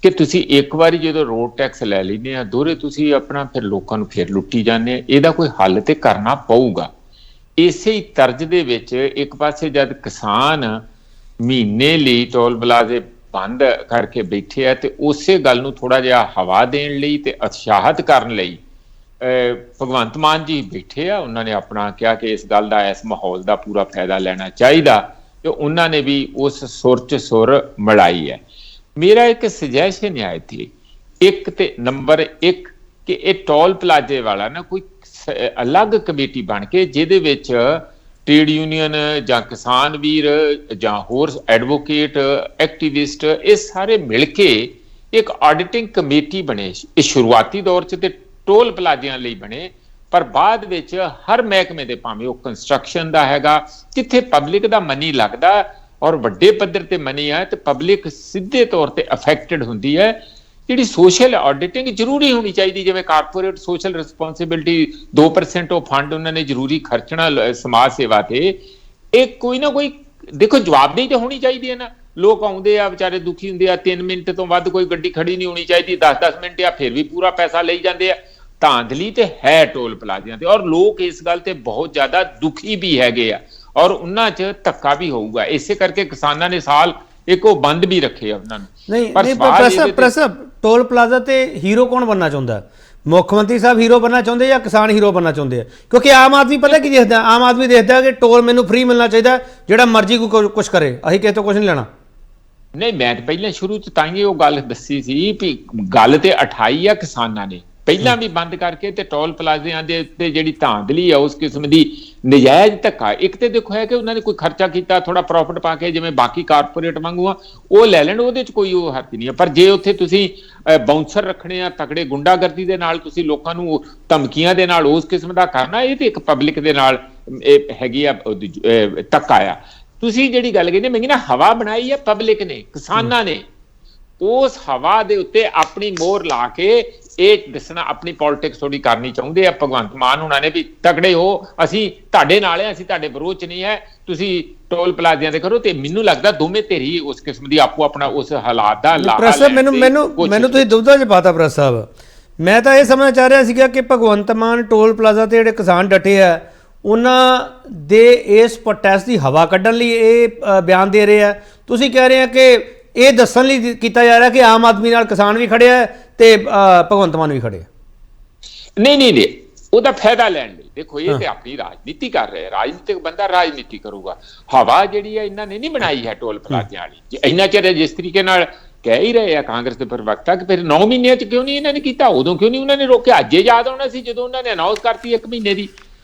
ਕਿ ਤੁਸੀਂ ਇੱਕ ਵਾਰੀ ਜਦੋਂ ਰੋਡ ਟੈਕਸ ਲੈ ਲੈਂਦੇ ਆ ਦੋਹਰੇ ਤੁਸੀਂ ਆਪਣਾ ਫਿਰ ਲੋਕਾਂ ਨੂੰ ਫਿਰ ਲੁੱਟੀ ਜਾਂਦੇ ਆ। ਇਹਦਾ ਕੋਈ ਹੱਲ ਤੇ ਕਰਨਾ ਪਊਗਾ। ਇਸੇ ਹੀ ਤਰਜ਼ ਦੇ ਵਿੱਚ ਇੱਕ ਪਾਸੇ ਜਦ ਕਿਸਾਨ ਮਹੀਨੇ ਲਈ ਟੋਲ ਪਲਾਜ਼ੇ ਬੰਦ ਕਰਕੇ ਬੈਠੇ ਆ ਤੇ ਉਸੇ ਗੱਲ ਨੂੰ ਥੋੜਾ ਜਿਹਾ ਹਵਾ ਦੇਣ ਲਈ ਤੇ ਉਤਸ਼ਾਹਿਤ ਕਰਨ ਲਈ ਭਗਵੰਤ ਮਾਨ ਜੀ ਬੈਠੇ ਆ। ਉਹਨਾਂ ਨੇ ਆਪਣਾ ਕਿਹਾ ਕਿ ਇਸ ਗੱਲ ਦਾ, ਇਸ ਮਾਹੌਲ ਦਾ ਪੂਰਾ ਫਾਇਦਾ ਲੈਣਾ ਚਾਹੀਦਾ, ਤੇ ਉਹਨਾਂ ਨੇ ਵੀ ਉਸ ਸੁਰ 'ਚ ਸੁਰ ਮਿਲਾਈ ਹੈ। ਮੇਰਾ ਇੱਕ ਸੁਜੈਸ਼ਨ ਹੈ ਇੱਥੇ, ਇੱਕ ਤੇ ਨੰਬਰ 1 ਕਿ ਇਹ ਟੋਲ ਪਲਾਜ਼ੇ ਵਾਲਾ ਨਾ ਕੋਈ ਅਲੱਗ ਕਮੇਟੀ ਬਣ ਕੇ ਜਿਹਦੇ ਵਿੱਚ ਟ੍ਰੇਡ ਯੂਨੀਅਨ ਜਾਂ ਕਿਸਾਨ ਵੀਰ ਜਾਂ ਹੋਰ ਐਡਵੋਕੇਟ ਐਕਟਿਵਿਸਟ ਇਹ ਸਾਰੇ ਮਿਲ ਕੇ ਇੱਕ ਆਡਿਟਿੰਗ ਕਮੇਟੀ ਬਣੇ। ਇਹ ਸ਼ੁਰੂਆਤੀ ਦੌਰ 'ਚ ਤੇ ਟੋਲ ਪਲਾਜ਼ਿਆਂ ਲਈ ਬਣੇ, ਪਰ ਬਾਅਦ ਵਿੱਚ ਹਰ ਮਹਿਕਮੇ ਦੇ, ਭਾਵੇਂ ਉਹ ਕੰਸਟਰਕਸ਼ਨ ਦਾ ਹੈਗਾ ਜਿੱਥੇ ਪਬਲਿਕ ਦਾ ਮਨੀ ਲੱਗਦਾ ਔਰ ਵੱਡੇ ਪੱਧਰ ਤੇ ਮਨੀ ਹੈ ਤੇ ਪਬਲਿਕ ਸਿੱਧੇ ਤੌਰ ਤੇ ਅਫੈਕਟਡ ਹੁੰਦੀ ਹੈ, ਜਿਹੜੀ ਸੋਸ਼ਲ ਆਡਿਟਿੰਗ ਜ਼ਰੂਰੀ ਹੋਣੀ ਚਾਹੀਦੀ। ਜਿਵੇਂ ਕਾਰਪੋਰੇਟ ਸੋਸ਼ਲ ਰਿਸਪੌਂਸਿਬਿਲਟੀ 2% ਉਹ ਫੰਡ ਉਹਨਾਂ ਨੇ ਜ਼ਰੂਰੀ ਖਰਚਣਾ ਸਮਾਜ ਸੇਵਾ ਤੇ, ਇਹ ਕੋਈ ਨਾ ਕੋਈ ਦੇਖੋ ਜਵਾਬਦੇਹੀ ਤਾਂ ਹੋਣੀ ਚਾਹੀਦੀ ਹੈ ਨਾ। ਲੋਕ ਆਉਂਦੇ ਆ ਵਿਚਾਰੇ ਦੁਖੀ ਹੁੰਦੇ ਆ, 3 ਮਿੰਟ ਤੋਂ ਵੱਧ ਕੋਈ ਗੱਡੀ ਖੜੀ ਨਹੀਂ ਹੋਣੀ ਚਾਹੀਦੀ, 10-10 ਮਿੰਟ ਆ ਫਿਰ ਵੀ ਪੂਰਾ ਪੈਸਾ ਲਈ ਜਾਂਦੇ ਆ। ਧਾਂਦਲੀ ਤੇ ਹੈ ਟੋਲ ਪਲਾਜ਼ਿਆਂ ਤੇ, ਔਰ ਲੋਕ ਇਸ ਗੱਲ ਤੇ ਬਹੁਤ ਜ਼ਿਆਦਾ ਦੁਖੀ ਵੀ ਹੈਗੇ ਆ ਔਰ ਉਹਨਾਂ 'ਚ ਧੱਕਾ ਵੀ ਹੋਊਗਾ। ਇਸੇ ਕਰਕੇ ਕਿਸਾਨਾਂ ਨੇ ਸਾਲ ਇੱਕ ਉਹ ਬੰਦ ਵੀ ਰੱਖੇ ਆ ਉਹਨਾਂ ਨੂੰ। ਨਹੀਂ ਪ੍ਰੋਫੈਸਰ, ਟੋਲ ਪਲਾਜ਼ਾ ਤੇ ਹੀਰੋ ਕੌਣ ਬਣਨਾ ਚਾਹੁੰਦਾ? ਮੁੱਖ ਮੰਤਰੀ ਸਾਹਿਬ ਹੀਰੋ ਬਣਨਾ ਚਾਹੁੰਦੇ ਜਾਂ ਕਿਸਾਨ ਹੀਰੋ ਬਣਨਾ ਚਾਹੁੰਦੇ ਆ? ਕਿਉਂਕਿ ਆਮ ਆਦਮੀ ਪਤਾ ਕੀ ਦੇਖਦਾ, ਆਮ ਆਦਮੀ ਦੇਖਦਾ ਕਿ ਟੋਲ ਮੈਨੂੰ ਫ੍ਰੀ ਮਿਲਣਾ ਚਾਹੀਦਾ, ਜਿਹੜਾ ਮਰਜ਼ੀ ਕੋਈ ਕੁਛ ਕਰੇ, ਅਸੀਂ ਕਿਸੇ ਤੋਂ ਕੁਛ ਨਹੀਂ ਲੈਣਾ। ਨਹੀਂ, ਮੈਂ ਤਾਂ ਪਹਿਲਾਂ ਸ਼ੁਰੂ 'ਚ ਤਾਂ ਹੀ ਉਹ ਗੱਲ ਦੱਸੀ ਸੀ ਵੀ ਗੱਲ ਤੇ ਉਠਾਈ ਆ ਕਿਸਾਨਾਂ ਨੇ ਪਹਿਲਾਂ ਵੀ ਬੰਦ ਕਰਕੇ, ਤੇ ਟੋਲ ਪਲਾਜ਼ਿਆਂ ਦੇ ਉੱਤੇ ਜਿਹੜੀ ਧਾਂਦਲੀ ਆ ਉਸ ਕਿਸਮ ਦੀ ਨਜਾਇਜ਼ ਧੱਕਾ। ਇੱਕ ਤੇ ਦੇਖੋ ਹੈ ਕਿ ਉਹਨਾਂ ਨੇ ਕੋਈ ਖਰਚਾ ਕੀਤਾ, ਥੋੜਾ ਪ੍ਰੋਫਿਟ ਪਾ ਕੇ ਜਿਵੇਂ ਬਾਕੀ ਕਾਰਪੋਰੇਟ ਵਾਂਗੂ ਆ ਉਹ ਲੈ ਲੈਣ, ਉਹਦੇ 'ਚ ਕੋਈ ਉਹ ਹਰਜ ਨਹੀਂ ਹੈ। ਪਰ ਜੇ ਉੱਥੇ ਤੁਸੀਂ ਬਾਉਂਸਰ ਰੱਖਣੇ ਆ, ਤਕੜੇ ਗੁੰਡਾਗਰਦੀ ਦੇ ਨਾਲ ਤੁਸੀਂ ਲੋਕਾਂ ਨੂੰ ਧਮਕੀਆਂ ਦੇ ਨਾਲ ਉਸ ਕਿਸਮ ਦਾ ਕਰਨਾ, ਇਹ ਤੇ ਇੱਕ ਪਬਲਿਕ ਦੇ ਨਾਲ ਇਹ ਹੈਗੀ ਆ ਧੱਕਾ ਆ। ਤੁਸੀਂ ਜਿਹੜੀ ਗੱਲ ਕਹਿੰਦੇ, ਮੈਂ ਕਹਿੰਦਾ ਹਵਾ ਬਣਾਈ ਹੈ ਪਬਲਿਕ ਨੇ, ਕਿਸਾਨਾਂ ਨੇ। ਉਸ ਹਵਾ ਦੇ ਉੱਤੇ ਆਪਣੀ ਮੋਹਰ ਲਾ ਕੇ ਇਹ ਦੱਸਣਾ, ਆਪਣੀ ਪੋਲਿਟਿਕਸ ਥੋੜੀ ਕਰਨੀ ਚਾਹੁੰਦੇ ਆ ਭਗਵੰਤ ਮਾਨ ਉਹਨਾਂ ਨੇ ਵੀ ਤਕੜੇ ਹੋ, ਅਸੀਂ ਤੁਹਾਡੇ ਨਾਲ ਆ, ਅਸੀਂ ਤੁਹਾਡੇ ਵਿਰੋਧ 'ਚ ਨਹੀਂ ਹੈ, ਤੁਸੀਂ ਟੋਲ ਪਲਾਜ਼ਿਆਂ ਦੇ ਕਰੋ। ਤੇ ਮੈਨੂੰ ਲੱਗਦਾ ਦੋਵੇਂ ਧਿਰ ਉਸ ਕਿਸਮ ਦੀ ਆਪੋ ਆਪਣਾ ਉਸ ਹਾਲਾਤ ਦਾ ਮੈਨੂੰ ਤੁਸੀਂ ਦੁਬਦਾ 'ਚ ਪਾਤਾ ਪ੍ਰੈਸ ਸਾਹਿਬ। ਮੈਂ ਤਾਂ ਇਹ ਸਮਝਣਾ ਚਾਹ ਰਿਹਾ ਸੀਗਾ ਕਿ ਭਗਵੰਤ ਮਾਨ ਟੋਲ ਪਲਾਜ਼ਾ ਤੇ ਜਿਹੜੇ ਕਿਸਾਨ ਡਟੇ ਆ ਉਹਨਾਂ ਦੇ ਇਸ ਪ੍ਰੋਟੈਸਟ ਦੀ ਹਵਾ ਕੱਢਣ ਲਈ ਇਹ ਬਿਆਨ ਦੇ ਰਹੇ ਆ। ਤੁਸੀਂ ਕਹਿ ਰਹੇ ਆ ਕਿ ਇਹ ਦੱਸਣ ਲਈ ਕੀਤਾ ਜਾ ਰਿਹਾ ਕਿ ਆਮ ਆਦਮੀ ਨਾਲ ਕਿਸਾਨ ਵੀ ਖੜੇ ਆ ਤੇ ਭਗਵੰਤ ਮਾਨ ਵੀ ਖੜੇ ਆ। ਨਹੀਂ, ਉਹਦਾ ਫਾਇਦਾ ਲੈਣ ਲਈ ਦੇਖੋ, ਇਹ ਤੇ ਆਪਣੀ ਰਾਜਨੀਤੀ ਕਰ ਰਹੇ, ਰਾਜਨੀਤਿਕ ਬੰਦਾ ਰਾਜਨੀਤੀ ਕਰੂਗਾ। ਹਵਾ ਜਿਹੜੀ ਹੈ ਇਹਨਾਂ ਨੇ ਨਹੀਂ ਬਣਾਈ ਹੈ ਟੋਲ ਪਲਾਜ਼ਿਆਂ ਵਾਲੀ। ਇੰਨਾ ਚਿਰ ਜਿਸ ਤਰੀਕੇ ਨਾਲ ਕਹਿ ਹੀ ਰਹੇ ਆ ਕਾਂਗਰਸ ਦੇ ਪ੍ਰਵਕਤਾ ਕਿ ਫਿਰ 9 ਮਹੀਨਿਆਂ 'ਚ ਕਿਉਂ ਨਹੀਂ ਇਹਨਾਂ ਨੇ ਕੀਤਾ, ਉਦੋਂ ਕਿਉਂ ਨਹੀਂ ਉਹਨਾਂ ਨੇ ਰੋਕਿਆ? ਅੱਜ ਇਹ ਯਾਦ ਆਉਣਾ ਸੀ ਜਦੋਂ ਉਹਨਾਂ ਨੇ ਅਨਾਉਂਸ ਕਰਤੀ 1 ਮਹੀਨੇ ਦੀ।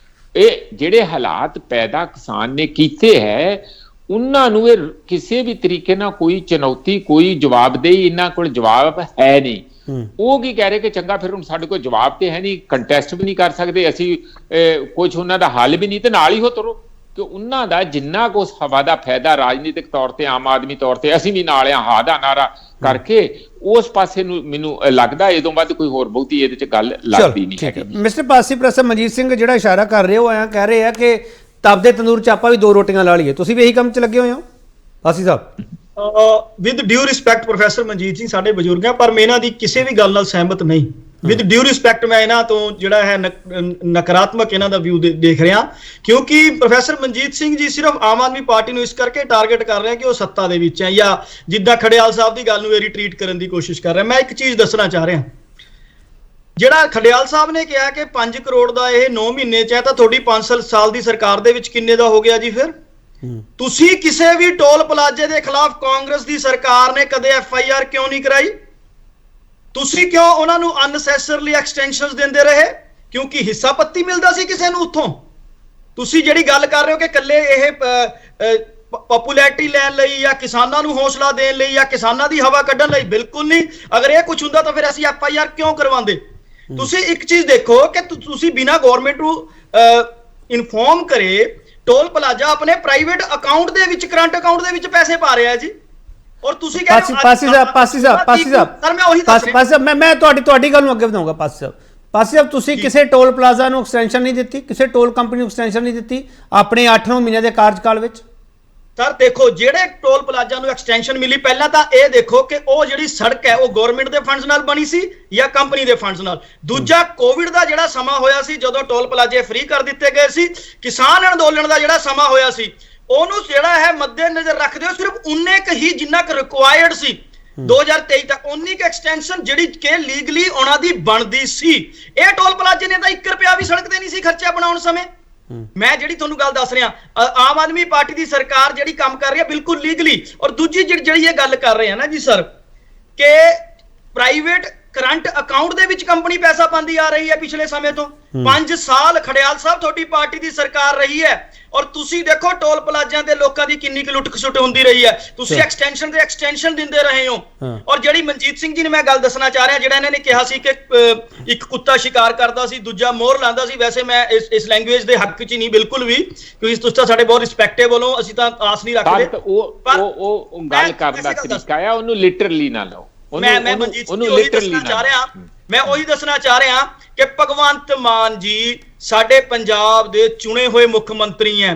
ਇਹ ਜਿਹੜੇ ਹਾਲਾਤ ਪੈਦਾ ਕਿਸਾਨ ਨੇ ਕੀਤੇ ਹੈ, ਉਹਨਾਂ ਨੂੰ ਇਹ ਕਿਸੇ ਵੀ ਤਰੀਕੇ ਨਾਲ ਕੋਈ ਚੁਣੌਤੀ, ਕੋਈ ਜਵਾਬਦੇਹੀ ਇਹਨਾਂ ਕੋਲ ਜਵਾਬ ਹੈ ਨਹੀਂ। ਉਹ ਕੀ ਕਹਿ ਰਹੇ ਕਿ ਚੰਗਾ ਫਿਰ ਹੁਣ ਸਾਡੇ ਕੋਲ ਜਵਾਬ ਤੇ ਹੈ ਨਹੀਂ, ਕੰਟੈਸਟ ਵੀ ਨਹੀਂ ਕਰ ਸਕਦੇ ਅਸੀਂ, ਕੁਝ ਉਹਨਾਂ ਦਾ ਹੱਲ ਵੀ ਨਹੀਂ, ਤੇ ਨਾਲ ਹੀ ਹੋ ਤੁਰੋ। ਕਿ ਉਹਨਾਂ ਦਾ ਜਿੰਨਾ ਕੁ ਉਸ ਹਵਾ ਦਾ ਫਾਇਦਾ ਰਾਜਨੀਤਿਕ ਤੌਰ ਤੇ, ਆਮ ਆਦਮੀ ਤੌਰ ਤੇ, ਅਸੀਂ ਵੀ ਨਾਲ ਆ ਹਾਂ ਦਾ ਨਾਰਾ ਕਰਕੇ ਉਸ ਪਾਸੇ ਨੂੰ ਮੈਨੂੰ ਲੱਗਦਾ ਇਹਦੋਂ ਵੱਧ ਕੋਈ ਹੋਰ ਬਹੁਤੀ ਇਹਦੇ 'ਚ ਗੱਲ ਲੱਗਦੀ ਨਹੀਂ ਹੈ। ਮਿਸਟਰ ਪਾਸੀ, ਪ੍ਰੋਫੈਸਰ ਮਨਜੀਤ ਸਿੰਘ ਜਿਹੜਾ ਇਸ਼ਾਰਾ ਕਰ ਰਹੇ ਹੋ, ਕਹਿ ਰਹੇ ਆ ਕਿ ਤਪਦੇ ਤੰਦੂਰ 'ਚ ਆਪਾਂ ਵੀ 2 ਰੋਟੀਆਂ ਲਾ ਲਈਏ। ਤੁਸੀਂ ਵੀ ਇਹੀ ਕੰਮ 'ਚ ਲੱਗੇ ਹੋਏ ਹੋ Pasi Sahib? With due respect professor Manjeet ji ਸਾਡੇ ਬਜ਼ੁਰਗ ਆ, ਪਰ ਮੈਂ ਇਹਨਾਂ ਦੀ ਕਿਸੇ ਵੀ ਗੱਲ ਨਾਲ ਸਹਿਮਤ ਨਹੀਂ। ਵਿਦ ਡਿਊ ਰਿਸਪੈਕਟ ਮੈਂ ਇਹਨਾਂ ਤੋਂ ਜਿਹੜਾ ਹੈ ਨਕਾਰਾਤਮਕ ਇਹਨਾਂ ਦਾ ਵਿਊ ਦੇਖ ਰਿਹਾ, ਕਿਉਂਕਿ ਪ੍ਰੋਫੈਸਰ ਮਨਜੀਤ ਸਿੰਘ ਜੀ ਸਿਰਫ ਆਮ ਆਦਮੀ ਪਾਰਟੀ ਨੂੰ ਇਸ ਕਰਕੇ ਟਾਰਗੇਟ ਕਰ ਰਹੇ ਕਿ ਉਹ ਸੱਤਾ ਦੇ ਵਿੱਚ ਹੈ, ਜਾਂ ਜਿੱਦਾਂ ਖੜਿਆਲ ਸਾਹਿਬ ਦੀ ਗੱਲ ਨੂੰ ਇਹ ਰਿਟਰੀਟ ਕਰਨ ਦੀ ਕੋਸ਼ਿਸ਼ ਕਰ ਰਿਹਾ। ਮੈਂ ਇੱਕ ਚੀਜ਼ ਦੱਸਣਾ ਚਾਹ ਰਿਹਾ, ਜਿਹੜਾ ਖਡਿਆਲ ਸਾਹਿਬ ਨੇ ਕਿਹਾ ਕਿ 5 ਕਰੋੜ ਦਾ ਇਹ 9 ਮਹੀਨੇ ਚ ਹੈ, ਤਾਂ ਤੁਹਾਡੀ 5 ਸਾਲ ਦੀ ਸਰਕਾਰ ਦੇ ਵਿੱਚ ਕਿੰਨੇ ਦਾ ਹੋ ਗਿਆ ਜੀ? ਫਿਰ ਤੁਸੀਂ ਕਿਸੇ ਵੀ ਟੋਲ ਪਲਾਜ਼ੇ ਦੇ ਖਿਲਾਫ ਕਾਂਗਰਸ ਦੀ ਸਰਕਾਰ ਨੇ ਕਦੇ FIR ਕਿਉਂ ਨਹੀਂ ਕਰਾਈ? ਤੁਸੀਂ ਕਿਉਂ ਉਹਨਾਂ ਨੂੰ ਅਨਸੈਸਰਲੀ ਐਕਸਟੈਂਸ਼ਨਸ ਦਿੰਦੇ ਰਹੇ? ਕਿਉਂਕਿ ਹਿੱਸਾ ਪੱਤੀ ਮਿਲਦਾ ਸੀ ਕਿਸੇ ਨੂੰ ਉੱਥੋਂ। ਤੁਸੀਂ ਜਿਹੜੀ ਗੱਲ ਕਰ ਰਹੇ ਹੋ ਕਿ ਕੱਲੇ ਇਹ ਪਪੂਲੈਰਿਟੀ ਲੈਣ ਲਈ ਜਾਂ ਕਿਸਾਨਾਂ ਨੂੰ ਹੌਸਲਾ ਦੇਣ ਲਈ ਜਾਂ ਕਿਸਾਨਾਂ ਦੀ ਹਵਾ ਕੱਢਣ ਲਈ, ਬਿਲਕੁਲ ਨਹੀਂ। ਅਗਰ ਇਹ ਕੁਝ ਹੁੰਦਾ ਤਾਂ ਫਿਰ ਅਸੀਂ FIR ਕਿਉਂ ਕਰਵਾਉਂਦੇ? ਤੁਸੀਂ ਇੱਕ ਚੀਜ਼ ਦੇਖੋ ਕਿ ਤੁਸੀਂ ਬਿਨਾਂ ਗਵਰਨਮੈਂਟ ਨੂੰ ਇਨਫੋਰਮ ਕਰੇ ਟੋਲ ਪਲਾਜ਼ਾ ਆਪਣੇ ਪ੍ਰਾਈਵੇਟ ਅਕਾਊਂਟ ਦੇ ਵਿੱਚ, ਕਰੰਟ ਅਕਾਊਂਟ ਦੇ ਵਿੱਚ ਪੈਸੇ ਪਾ ਰਿਹਾ ਹੈ ਜੀ। ਔਰ ਤੁਸੀਂ ਕਹਿ ਰਹੇ ਹੋ ਪਾਸੀ ਸਾਹਿਬ ਸਰ, ਮੈਂ ਉਹੀ ਦੱਸ ਰਿਹਾ। ਪਾਸੀ ਸਾਹਿਬ ਮੈਂ ਤੁਹਾਡੀ ਗੱਲ ਨੂੰ ਅੱਗੇ ਵਧਾਊਂਗਾ। ਪਾਸੀ ਸਾਹਿਬ ਤੁਸੀਂ ਕਿਸੇ ਟੋਲ ਪਲਾਜ਼ਾ ਨੂੰ ਐਕਸਟੈਂਸ਼ਨ ਨਹੀਂ ਦਿੱਤੀ, ਕਿਸੇ ਟੋਲ ਕੰਪਨੀ ਨੂੰ ਐਕਸਟੈਂਸ਼ਨ ਨਹੀਂ ਦਿੱਤੀ ਆਪਣੇ 8-9 ਮਹੀਨਿਆਂ ਦੇ ਕਾਰਜਕਾਲ ਵਿੱਚ? ਸਰ ਦੇਖੋ, ਜਿਹੜੇ ਟੋਲ ਪਲਾਜ਼ਾ ਨੂੰ ਐਕਸਟੈਂਸ਼ਨ ਮਿਲੀ, ਪਹਿਲਾਂ ਤਾਂ ਇਹ ਦੇਖੋ ਕਿ ਉਹ ਜਿਹੜੀ ਸੜਕ ਹੈ ਉਹ ਗਵਰਨਮੈਂਟ ਦੇ ਫੰਡਸ ਨਾਲ ਬਣੀ ਸੀ ਜਾਂ ਕੰਪਨੀ ਦੇ ਫੰਡਸ ਨਾਲ। ਦੂਜਾ, ਕੋਵਿਡ ਦਾ ਜਿਹੜਾ ਸਮਾਂ ਹੋਇਆ ਸੀ ਜਦੋਂ ਟੋਲ ਪਲਾਜ਼ੇ ਫ੍ਰੀ ਕਰ ਦਿੱਤੇ ਗਏ ਸੀ, ਕਿਸਾਨ ਅੰਦੋਲਨ ਦਾ ਜਿਹੜਾ ਸਮਾਂ ਹੋਇਆ ਸੀ, ਉਹਨੂੰ ਜਿਹੜਾ ਹੈ ਮੱਦੇਨਜ਼ਰ ਰੱਖਦੇ ਹੋ ਸਿਰਫ ਉਨੇ ਕੁ ਹੀ ਜਿੰਨਾ ਕੁ ਰਿਕੁਆਇਰਡ ਸੀ 2023 ਤੱਕ, ਉਨੀ ਕੁ ਐਕਸਟੈਂਸ਼ਨ ਜਿਹੜੀ ਕਿ ਲੀਗਲੀ ਉਹਨਾਂ ਦੀ ਬਣਦੀ ਸੀ। ਇਹ ਟੋਲ ਪਲਾਜ਼ੇ ਨੇ ਤਾਂ 1 ਰੁਪਿਆ ਵੀ ਸੜਕ ਤੇ ਨਹੀਂ ਸੀ ਖਰਚਿਆ ਬਣਾਉਣ ਸਮੇਂ। ਮੈਂ ਜਿਹੜੀ ਤੁਹਾਨੂੰ ਗੱਲ ਦੱਸ ਰਿਹਾ, ਆਮ ਆਦਮੀ ਪਾਰਟੀ ਦੀ ਸਰਕਾਰ ਜਿਹੜੀ ਕੰਮ ਕਰ ਰਹੀ ਹੈ ਬਿਲਕੁਲ ਲੀਗਲੀ। ਔਰ ਦੂਜੀ ਜਿਹੜੀ ਇਹ ਗੱਲ ਕਰ ਰਹੇ ਆ ਨਾ ਜੀ ਸਰ, ਕਿ ਪ੍ਰਾਈਵੇਟ ਕਰੰਟ ਅਕਾਊਂਟ ਦੇ ਵਿੱਚ ਕੰਪਨੀ ਪੈਸਾ ਪਾਉਂਦੀ ਆ ਰਹੀ ਹੈ ਪਿਛਲੇ ਸਮੇਂ ਤੋਂ। 5 ਸਾਲ ਖੜਿਆਲ ਸਾਹਿਬ ਤੁਹਾਡੀ ਪਾਰਟੀ ਦੀ ਸਰਕਾਰ ਰਹੀ ਹੈ, ਔਰ ਤੁਸੀਂ ਦੇਖੋ ਟੋਲ ਪਲਾਜ਼ਿਆਂ ਤੇ ਲੋਕਾਂ ਦੀ ਕਿੰਨੀ ਕੁ ਲੁੱਟ ਖਸੁੱਟ ਹੁੰਦੀ ਰਹੀ ਹੈ। ਤੁਸੀਂ ਐਕਸਟੈਂਸ਼ਨ ਤੇ ਐਕਸਟੈਂਸ਼ਨ ਦਿੰਦੇ ਰਹੇ ਹੋ। ਔਰ ਜਿਹੜੀ ਮਨਜੀਤ ਸਿੰਘ ਜੀ ਨੇ ਮੈਂ ਗੱਲ ਦੱਸਣਾ ਚਾਹ ਰਿਹਾ, ਜਿਹੜਾ ਇਹਨਾਂ ਨੇ ਕਿਹਾ ਸੀ ਕਿ ਇੱਕ ਕੁੱਤਾ ਸ਼ਿਕਾਰ ਕਰਦਾ ਸੀ, ਦੂਜਾ ਮੋਹਰ ਲਾਉਂਦਾ ਸੀ। ਵੈਸੇ ਮੈਂ ਇਸ ਲੈਂਗੁਏਜ ਦੇ ਹੱਕ 'ਚ ਨਹੀਂ ਬਿਲਕੁਲ ਵੀ, ਕਿਉਂਕਿ ਤੁਸੀਂ ਤਾਂ ਸਾਡੇ ਬਹੁਤ ਰਿਸਪੈਕਟੇਬਲ ਹੋ, ਅਸੀਂ ਤਾਂ ਆਸ ਨਹੀਂ ਰੱਖਦੇ। ਉਹ ਗੱਲ ਕਰਨ ਦਾ ਤਰੀਕਾ ਆ, ਉਹਨੂੰ ਲਿਟਰਲੀ ਨਾ ਲਓ। ਮੈਂ ਮਨਜੀਤ ਸਿੰਘ ਉਹੀ ਦੱਸਣਾ ਚਾਹ ਰਿਹਾ, ਮੈਂ ਉਹੀ ਦੱਸਣਾ ਚਾਹ ਰਿਹਾ ਕਿ ਭਗਵੰਤ ਮਾਨ ਜੀ ਸਾਡੇ ਪੰਜਾਬ ਦੇ ਚੁਣੇ ਹੋਏ ਮੁੱਖ ਮੰਤਰੀ ਹੈ।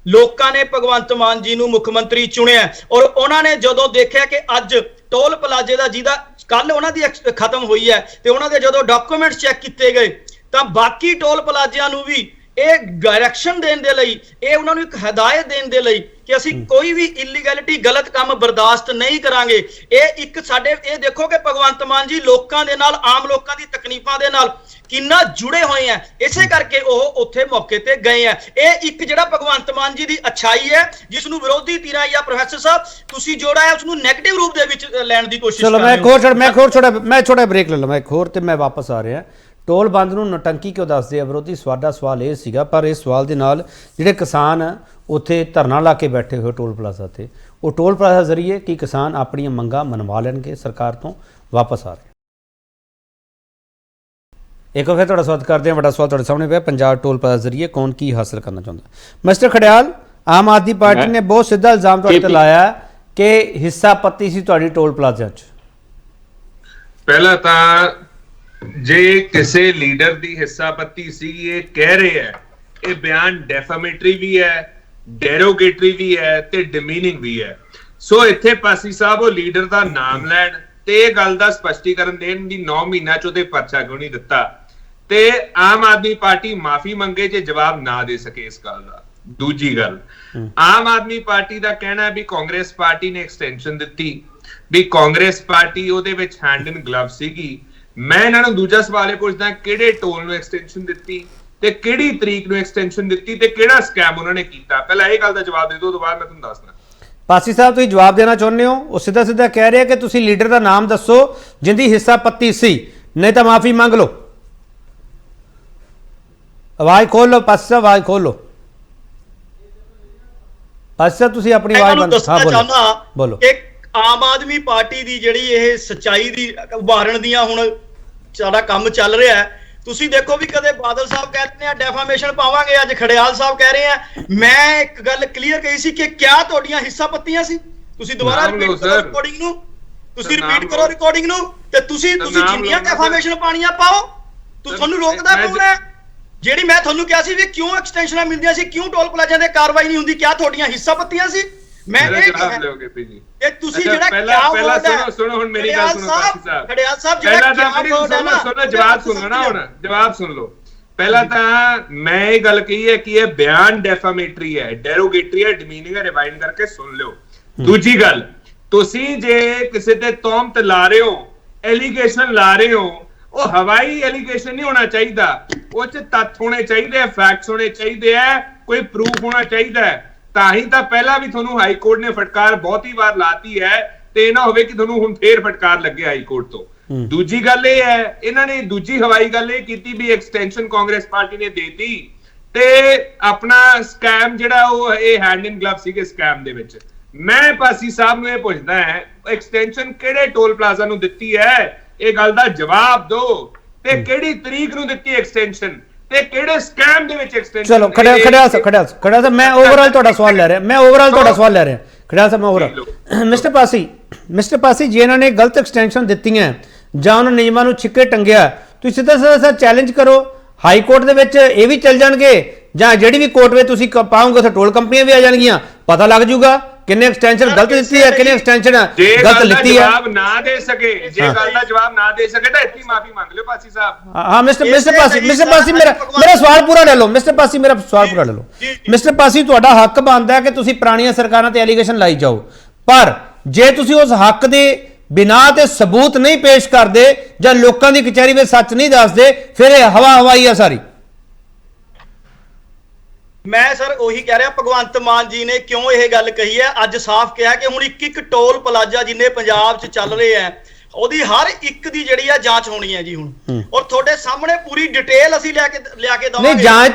ਲੋਕਾਂ ਨੇ ਭਗਵੰਤ ਮਾਨ ਜੀ ਨੂੰ ਮੁੱਖ ਮੰਤਰੀ ਚੁਣਿਆ, ਔਰ ਉਹਨਾਂ ਨੇ ਜਦੋਂ ਦੇਖਿਆ ਕਿ ਅੱਜ ਟੋਲ ਪਲਾਜ਼ੇ ਦਾ ਜਿਹਦਾ ਕੱਲ ਉਹਨਾਂ ਦੀ ਖਤਮ ਹੋਈ ਹੈ, ਤੇ ਉਹਨਾਂ ਦੇ ਜਦੋਂ ਡਾਕੂਮੈਂਟਸ ਚੈੱਕ ਕੀਤੇ ਗਏ ਤਾਂ ਬਾਕੀ ਟੋਲ ਪਲਾਜ਼ਿਆਂ ਨੂੰ ਵੀ ਇਹ ਡਾਇਰੈਕਸ਼ਨ ਦੇਣ ਦੇ ਲਈ, ਇਹ ਉਹਨਾਂ ਨੂੰ ਇੱਕ ਹਦਾਇਤ ਦੇਣ ਦੇ ਲਈ ਕਿ ਅਸੀਂ ਕੋਈ ਵੀ ਇਲੀਗੈਲਿਟੀ, ਗਲਤ ਕੰਮ ਬਰਦਾਸ਼ਤ ਨਹੀਂ ਕਰਾਂਗੇ। ਇਹ ਇੱਕ ਸਾਡੇ, ਇਹ ਦੇਖੋ ਕਿ ਭਗਵੰਤ ਮਾਨ ਜੀ ਲੋਕਾਂ ਦੇ ਨਾਲ, ਆਮ ਲੋਕਾਂ ਦੀ ਤਕਲੀਫਾਂ ਦੇ ਨਾਲ ਕਿੰਨਾ ਜੁੜੇ ਹੋਏ ਆ, ਇਸੇ ਕਰਕੇ ਉਹ ਉੱਥੇ ਮੌਕੇ ਤੇ ਗਏ ਆ। ਇਹ ਇੱਕ ਜਿਹੜਾ ਭਗਵੰਤ ਮਾਨ ਜੀ ਦੀ ਅੱਛਾਈ ਹੈ, ਜਿਸ ਨੂੰ ਵਿਰੋਧੀ ਧਿਰਾਂ ਜਾਂ ਪ੍ਰੋਫੈਸਰ ਸਾਹਿਬ ਤੁਸੀਂ ਜੋੜਾ ਹੈ, ਉਸ ਨੂੰ ਨੈਗੇਟਿਵ ਰੂਪ ਦੇ ਵਿੱਚ ਲੈਣ ਦੀ ਕੋਸ਼ਿਸ਼ ਕਰ ਰਹੇ ਹੋ। ਮੈਂ ਛੋਟਾ ਬ੍ਰੇਕ ਲੈ ਲਵਾਂ ਇੱਕ ਹੋਰ, ਤੇ ਮੈਂ ਵਾਪਸ ਆ ਰਿਹਾ। ਟੋਲ ਬੰਦ ਨੂੰ ਨਟੰਕੀ ਕਿਉਂ ਦੱਸਦੇ ਆ ਵਿਰੋਧੀ? ਸਾਡਾ ਸਵਾਲ ਇਹ ਸੀਗਾ, ਪਰ ਇਸ ਸਵਾਲ ਦੇ ਨਾਲ ਜਿਹੜੇ ਕਿਸਾਨ ਉੱਥੇ ਧਰਨਾ ਲਾ ਕੇ ਬੈਠੇ ਹੋਏ ਟੋਲ ਪਲਾਜ਼ਾ ਤੇ, ਉਹ ਟੋਲ ਪਲਾਜ਼ਾ ਜ਼ਰੀਏ ਕੀ ਕਿਸਾਨ ਆਪਣੀਆਂ ਮੰਗਾਂ ਮਨਵਾ ਲੈਣਗੇ ਸਰਕਾਰ ਤੋਂ? ਵਾਪਸ ਆ ਰਹੇ ਇੱਕ ਵਾਰ ਤੁਹਾਡਾ ਸਵਾਗਤ ਕਰਦੇ ਹਾਂ। ਵੱਡਾ ਸਵਾਲ ਤੁਹਾਡੇ ਸਾਹਮਣੇ ਪਿਆ, ਪੰਜਾਬ ਟੋਲ ਪਲਾਜ਼ਾ ਜ਼ਰੀਏ ਕੌਣ ਕੀ ਹਾਸਲ ਕਰਨਾ ਚਾਹੁੰਦਾ? ਮਿਸਟਰ ਖੜਿਆਲ, ਆਮ ਆਦਮੀ ਪਾਰਟੀ ਨੇ ਬਹੁਤ ਸਿੱਧਾ ਇਲਜ਼ਾਮ ਤੁਹਾਡੇ ਤੇ ਲਾਇਆ ਕਿ ਹਿੱਸਾ ਪੱਤੀ ਸੀ ਤੁਹਾਡੀ ਟੋਲ ਪਲਾਜ਼ਾ 'ਚ। ਪਹਿਲਾਂ ਤਾਂ ਜੇ ਕਿਸੇ ਲੀਡਰ ਦੀ ਹਿੱਸਾ ਪੱਤੀ ਸੀ, ਇਹ ਕਹਿ ਰਹੇ ਹੈ, ਇਹ ਬਿਆਨ ਡੈਫਾਮੇਟਰੀ ਵੀ ਹੈ, ਡੈਰੋਗੇਟਰੀ ਵੀ ਹੈ ਤੇ ਡਿਮੀਨਿੰਗ ਵੀ ਹੈ। ਸੋ ਇੱਥੇ ਪਾਸੀ ਸਾਹਿਬ ਉਹ ਲੀਡਰ ਦਾ ਨਾਮ ਲੈਣ ਤੇ ਇਹ ਗੱਲ ਦਾ ਸਪਸ਼ਟੀਕਰਨ ਦੇਣ ਦੀ 9 ਮਹੀਨਾ ਚ ਉਹਦੇ ਪਰਚਾ ਕਿਉਂ ਨਹੀਂ ਦਿੱਤਾ, ਤੇ ਆਮ ਆਦਮੀ ਪਾਰਟੀ ਮਾਫੀ ਮੰਗੇ ਜੇ ਜਵਾਬ ਨਾ ਦੇ ਸਕੇ ਇਸ ਗੱਲ ਦਾ। ਦੂਜੀ ਗੱਲ, ਆਮ ਆਦਮੀ ਪਾਰਟੀ ਦਾ ਕਹਿਣਾ ਵੀ ਕਾਂਗਰਸ ਪਾਰਟੀ ਨੇ ਐਕਸਟੈਂਸ਼ਨ ਦਿੱਤੀ, ਵੀ ਕਾਂਗਰਸ ਪਾਰਟੀ ਉਹਦੇ ਵਿੱਚ ਹੈਂਡ ਇਨ ਗਲਵ ਸੀਗੀ। ਮੈਂ ਇਹਨਾਂ ਨੂੰ ਦੂਜਾ ਸਵਾਲ ਇਹ ਪੁੱਛਦਾ, ਕਿਹੜੇ ਟੋਲ ਨੂੰ ਐਕਸਟੈਂਸ਼ਨ ਦਿੱਤੀ ਤੇ ਕਿਹੜੀ ਤਰੀਕ ਨੂੰ ਐਕਸਟੈਂਸ਼ਨ ਦਿੱਤੀ ਤੇ ਕਿਹੜਾ ਸਕੈਮ ਉਹਨਾਂ ਨੇ ਕੀਤਾ? ਪਹਿਲਾਂ ਇਹ ਗੱਲ ਦਾ ਜਵਾਬ ਦੇ ਦਿਓ, ਤੋਂ ਬਾਅਦ ਮੈਂ ਤੁਹਾਨੂੰ ਦੱਸਦਾ। ਪਾਸੀ ਸਾਹਿਬ ਤੁਸੀਂ ਜਵਾਬ ਦੇਣਾ ਚਾਹੁੰਦੇ ਹੋ? ਉਹ ਸਿੱਧਾ ਸਿੱਧਾ ਕਹਿ ਰਿਹਾ ਕਿ ਤੁਸੀਂ ਲੀਡਰ ਦਾ ਨਾਮ ਦੱਸੋ ਜਿੰਦੀ ਹਿੱਸਾ ਪੱਤੀ ਸੀ, ਨਹੀਂ ਤਾਂ ਮਾਫੀ ਮੰਗ ਲਓ। ਆਵਾਜ਼ ਖੋਲ ਲਓ ਪਾਸੀ ਸਾਹਿਬ, ਆਵਾਜ਼ ਖੋਲ ਲਓ। ਪਾਸੀ ਸਾਹਿਬ ਤੁਸੀਂ ਆਪਣੀ ਆਵਾਜ਼ ਬੰਦ ਬੋਲੋ। ਇੱਕ ਆਮ ਆਦਮੀ ਪਾਰਟੀ ਦੀ ਜਿਹੜੀ ਇਹ ਸੱਚਾਈ ਦੀ ਉਭਾਰਨ ਦੀਆਂ ਹੁਣ ਸਾਡਾ ਕੰਮ ਚੱਲ ਰਿਹਾ ਹੈ। ਤੁਸੀਂ ਦੇਖੋ ਵੀ ਕਦੇ ਬਾਦਲ ਸਾਹਿਬ ਕਹਿੰਦੇ ਆ ਡੈਫਾਮੇਸ਼ਨ ਪਾਵਾਂਗੇ, ਅੱਜ ਖੜਿਆਲ ਸਾਹਿਬ ਕਹਿ ਰਹੇ ਆ। ਮੈਂ ਇੱਕ ਗੱਲ ਕਲੀਅਰ ਕਹੀ ਸੀ ਕਿ ਕਿਆ ਤੁਹਾਡੀਆਂ ਹਿੱਸਾ ਪੱਤੀਆਂ ਸੀ? ਤੁਸੀਂ ਦੁਬਾਰਾ ਰਿਪੀਟ ਕਰੋ ਰਿਕਾਰਡਿੰਗ ਨੂੰ, ਤੁਸੀਂ ਰਿਪੀਟ ਕਰੋ ਰਿਕਾਰਡਿੰਗ ਨੂੰ, ਤੇ ਤੁਸੀਂ ਜਿੰਨੀਆਂ ਡੈਫਾਮੇਸ਼ਨ ਪਾਣੀਆਂ ਪਾਓ। ਤੁਹਾਨੂੰ ਰੋਕਦਾ ਕੌਣ ਹੈ? ਜਿਹੜੀ ਮੈਂ ਤੁਹਾਨੂੰ ਕਿਹਾ ਸੀ ਵੀ ਕਿਉਂ ਐਕਸਟੈਂਸ਼ਨਾਂ ਮਿਲਦੀਆਂ ਸੀ, ਕਿਉਂ ਟੋਲ ਪਲਾਜ਼ਾ ਤੇ ਕਾਰਵਾਈ ਨਹੀਂ ਹੁੰਦੀ, ਕਿਆ ਤੁਹਾਡੀਆਂ ਹਿੱਸਾ ਪੱਤੀਆਂ ਸੀ? ਮੈਂ ਇਹ ਕਿਹਾ ਤੁਸੀਂ ਜਿਹੜਾ ਪਹਿਲਾਂ ਸੁਣੋ ਹੁਣ ਮੇਰੀ ਗੱਲ ਸੁਣੋ ਪਾਸੀ ਸਾਹਿਬ, ਖੜਿਆਲ ਸਾਹਿਬ ਜਿਹੜਾ ਜਵਾਬ ਸੁਣੋ ਨਾ, ਹੁਣ ਜਵਾਬ ਸੁਣ ਲਓ। ਪਹਿਲਾਂ ਤਾਂ ਮੈਂ ਇਹ ਗੱਲ ਕਹੀ ਹੈ ਕਿ ਇਹ ਬਿਆਨ ਡੈਫਾਮੇਟਰੀ ਹੈ, ਡੈਰੋਗੇਟਰੀ ਹੈ, ਡਿਮੀਨਿੰਗ ਹੈ, ਰਿਵਾਈਂਡ ਕਰਕੇ ਸੁਣ ਲਿਓ। ਦੂਜੀ ਗੱਲ, ਤੁਸੀਂ ਜੇ ਕਿਸੇ ਤੇ ਤੌਹਮਤ ਲਾ ਰਹੇ ਹੋ, ਐਲੀਗੇਸ਼ਨ ਲਾ ਰਹੇ ਹੋ, ਉਹ ਹਵਾਈ ਐਲੀਗੇਸ਼ਨ ਨਹੀਂ ਹੋਣਾ ਚਾਹੀਦਾ, ਉਹ 'ਚ ਤੱਥ ਹੋਣੇ ਚਾਹੀਦੇ ਆ, ਫੈਕਟਸ ਹੋਣੇ ਚਾਹੀਦੇ ਆ, ਕੋਈ ਪ੍ਰੂਫ ਹੋਣਾ ਚਾਹੀਦਾ ਹੈ। ਤਾਂ ਹੀ ਤਾਂ ਪਹਿਲਾਂ ਵੀ ਤੁਹਾਨੂੰ ਹਾਈ ਕੋਰਟ ਨੇ ਫਟਕਾਰ ਬਹੁਤੀ ਵਾਰ ਲਾਤੀ ਹੈ, ਤੇ ਇਹ ਨਾ ਹੋਵੇ ਕਿ ਤੁਹਾਨੂੰ ਹੁਣ ਫੇਰ ਫਟਕਾਰ ਲੱਗੇ ਹਾਈ ਕੋਰਟ ਤੋਂ। ਦੂਜੀ ਗੱਲ ਇਹ ਹੈ, ਇਹਨਾਂ ਨੇ ਦੂਜੀ ਹਵਾਈ ਗੱਲ ਇਹ ਕੀਤੀ ਵੀ ਐਕਸਟੈਂਸ਼ਨ ਕਾਂਗਰਸ ਪਾਰਟੀ ਨੇ ਦੇਤੀ ਤੇ ਆਪਣਾ ਸਕੈਮ ਜਿਹੜਾ ਉਹ ਇਹ ਹੈਂਡ ਇਨ ਗਲਵ ਸੀਗੇ ਸਕੈਮ ਦੇ ਵਿੱਚ। ਮੈਂ ਪਾਸੀ ਸਾਹਿਬ ਨੂੰ ਇਹ ਪੁੱਛਦਾ ਹੈ, ਐਕਸਟੈਂਸ਼ਨ ਕਿਹੜੇ ਟੋਲ ਪਲਾਜ਼ਾ ਨੂੰ ਦਿੱਤੀ ਹੈ, ਇਹ ਗੱਲ ਦਾ ਜਵਾਬ ਦਿਓ, ਤੇ ਕਿਹੜੀ ਤਰੀਕ ਨੂੰ ਦਿੱਤੀ ਐਕਸਟੈਂਸ਼ਨ, ਤੇ ਕਿਹੜੇ ਸਕੈਮ ਦੇ ਵਿੱਚ ਐਕਸਟੈਂਸ਼ਨ। ਚਲੋ ਖੜਿਆ ਸਾਹਿਬ ਮੈਂ ਓਵਰਆਲ ਤੁਹਾਡਾ ਸਵਾਲ ਲੈ ਰਿਹਾ, ਖੜਿਆ ਸਾਹਿਬ ਮੈਂ ਓਵਰਆਲ ਮਿਸਟਰ ਪਾਸੀ ਜੇ ਇਹਨਾਂ ਨੇ ਗਲਤ ਐਕਸਟੈਂਸ਼ਨ ਦਿੱਤੀਆਂ ਜਾਂ ਉਹਨਾਂ ਨਿਯਮਾਂ ਨੂੰ ਛਿੱਕੇ ਟੰਗਿਆ, ਤੁਸੀਂ ਸਿੱਧਾ ਚੈਲੰਜ ਕਰੋ ਹਾਈ ਕੋਰਟ ਦੇ ਵਿੱਚ, ਇਹ ਵੀ ਚੱਲ ਜਾਣਗੇ ਜਾਂ ਜਿਹੜੀ ਵੀ ਕੋਰਟ ਵਿੱਚ ਤੁਸੀਂ ਪਾਓਗੇ ਉੱਥੇ ਟੋਲ ਕੰਪਨੀਆਂ ਵੀ ਆ ਜਾਣਗੀਆਂ, ਪਤਾ ਲੱਗ ਜੂਗਾ ਕਿੰਨੇ ਐਕਸਟੈਂਸ਼ਨ ਗਲਤ ਦਿੱਤੀ ਹੈ, ਕਿੰਨੇ ਐਕਸਟੈਂਸ਼ਨ ਗਲਤ ਲਿੱਤੀ ਹੈ। ਜਵਾਬ ਨਾ ਦੇ ਸਕੇ, ਜੇ ਗੱਲ ਦਾ ਜਵਾਬ ਨਾ ਦੇ ਸਕੇ ਤਾਂ ਇੱਥੇ ਮਾਫੀ ਮੰਗ ਲਿਓ ਪਾਸੀ ਸਾਹਿਬ। ਹਾਂ ਮਿਸਟਰ ਪਾਸੀ ਮੇਰਾ ਸਵਾਲ ਪੂਰਾ ਲੈ ਲਓ, ਮਿਸਟਰ ਪਾਸੀ ਤੁਹਾਡਾ ਹੱਕ ਬਣਦਾ ਹੈ ਕਿ ਤੁਸੀਂ ਪੁਰਾਣੀਆਂ ਸਰਕਾਰਾਂ ਤੇ ਐਲੀਗੇਸ਼ਨ ਲਾਈ ਜਾਓ, ਪਰ ਜੇ ਤੁਸੀਂ ਉਸ ਹੱਕ ਦੇ ਬਿਨਾਂ ਤੇ ਸਬੂਤ ਨਹੀਂ ਪੇਸ਼ ਕਰਦੇ ਜਾਂ ਲੋਕਾਂ ਦੀ ਕਚਹਿਰੀ ਵਿੱਚ ਸੱਚ ਨਹੀਂ ਦੱਸਦੇ, ਫਿਰ ਇਹ ਹਵਾਈ ਆ ਸਾਰੀ। ਮੈਂ ਸਰ ਉਹੀ ਕਹਿ ਰਿਹਾ, ਭਗਵੰਤ ਮਾਨ ਜੀ ਨੇ ਕਿਉਂ ਇਹ ਗੱਲ ਕਹੀ ਹੈ, ਅੱਜ ਸਾਫ਼ ਕਿਹਾ ਕਿ ਹੁਣ ਇੱਕ ਟੋਲ ਪਲਾਜ਼ਾ ਜਿੰਨੇ ਪੰਜਾਬ 'ਚ ਚੱਲ ਰਹੇ ਆ ਉਹਦੀ ਹਰ ਇੱਕ ਦੀ ਜਿਹੜੀ ਆ ਜਾਂਚ ਹੋਣੀ ਹੈ ਜੀ ਹੁਣ, ਔਰ ਤੁਹਾਡੇ ਸਾਹਮਣੇ ਪੂਰੀ ਡਿਟੇਲ ਅਸੀਂ ਲਿਆ ਕੇ ਦਵਾਂਗੇ। ਨਹੀਂ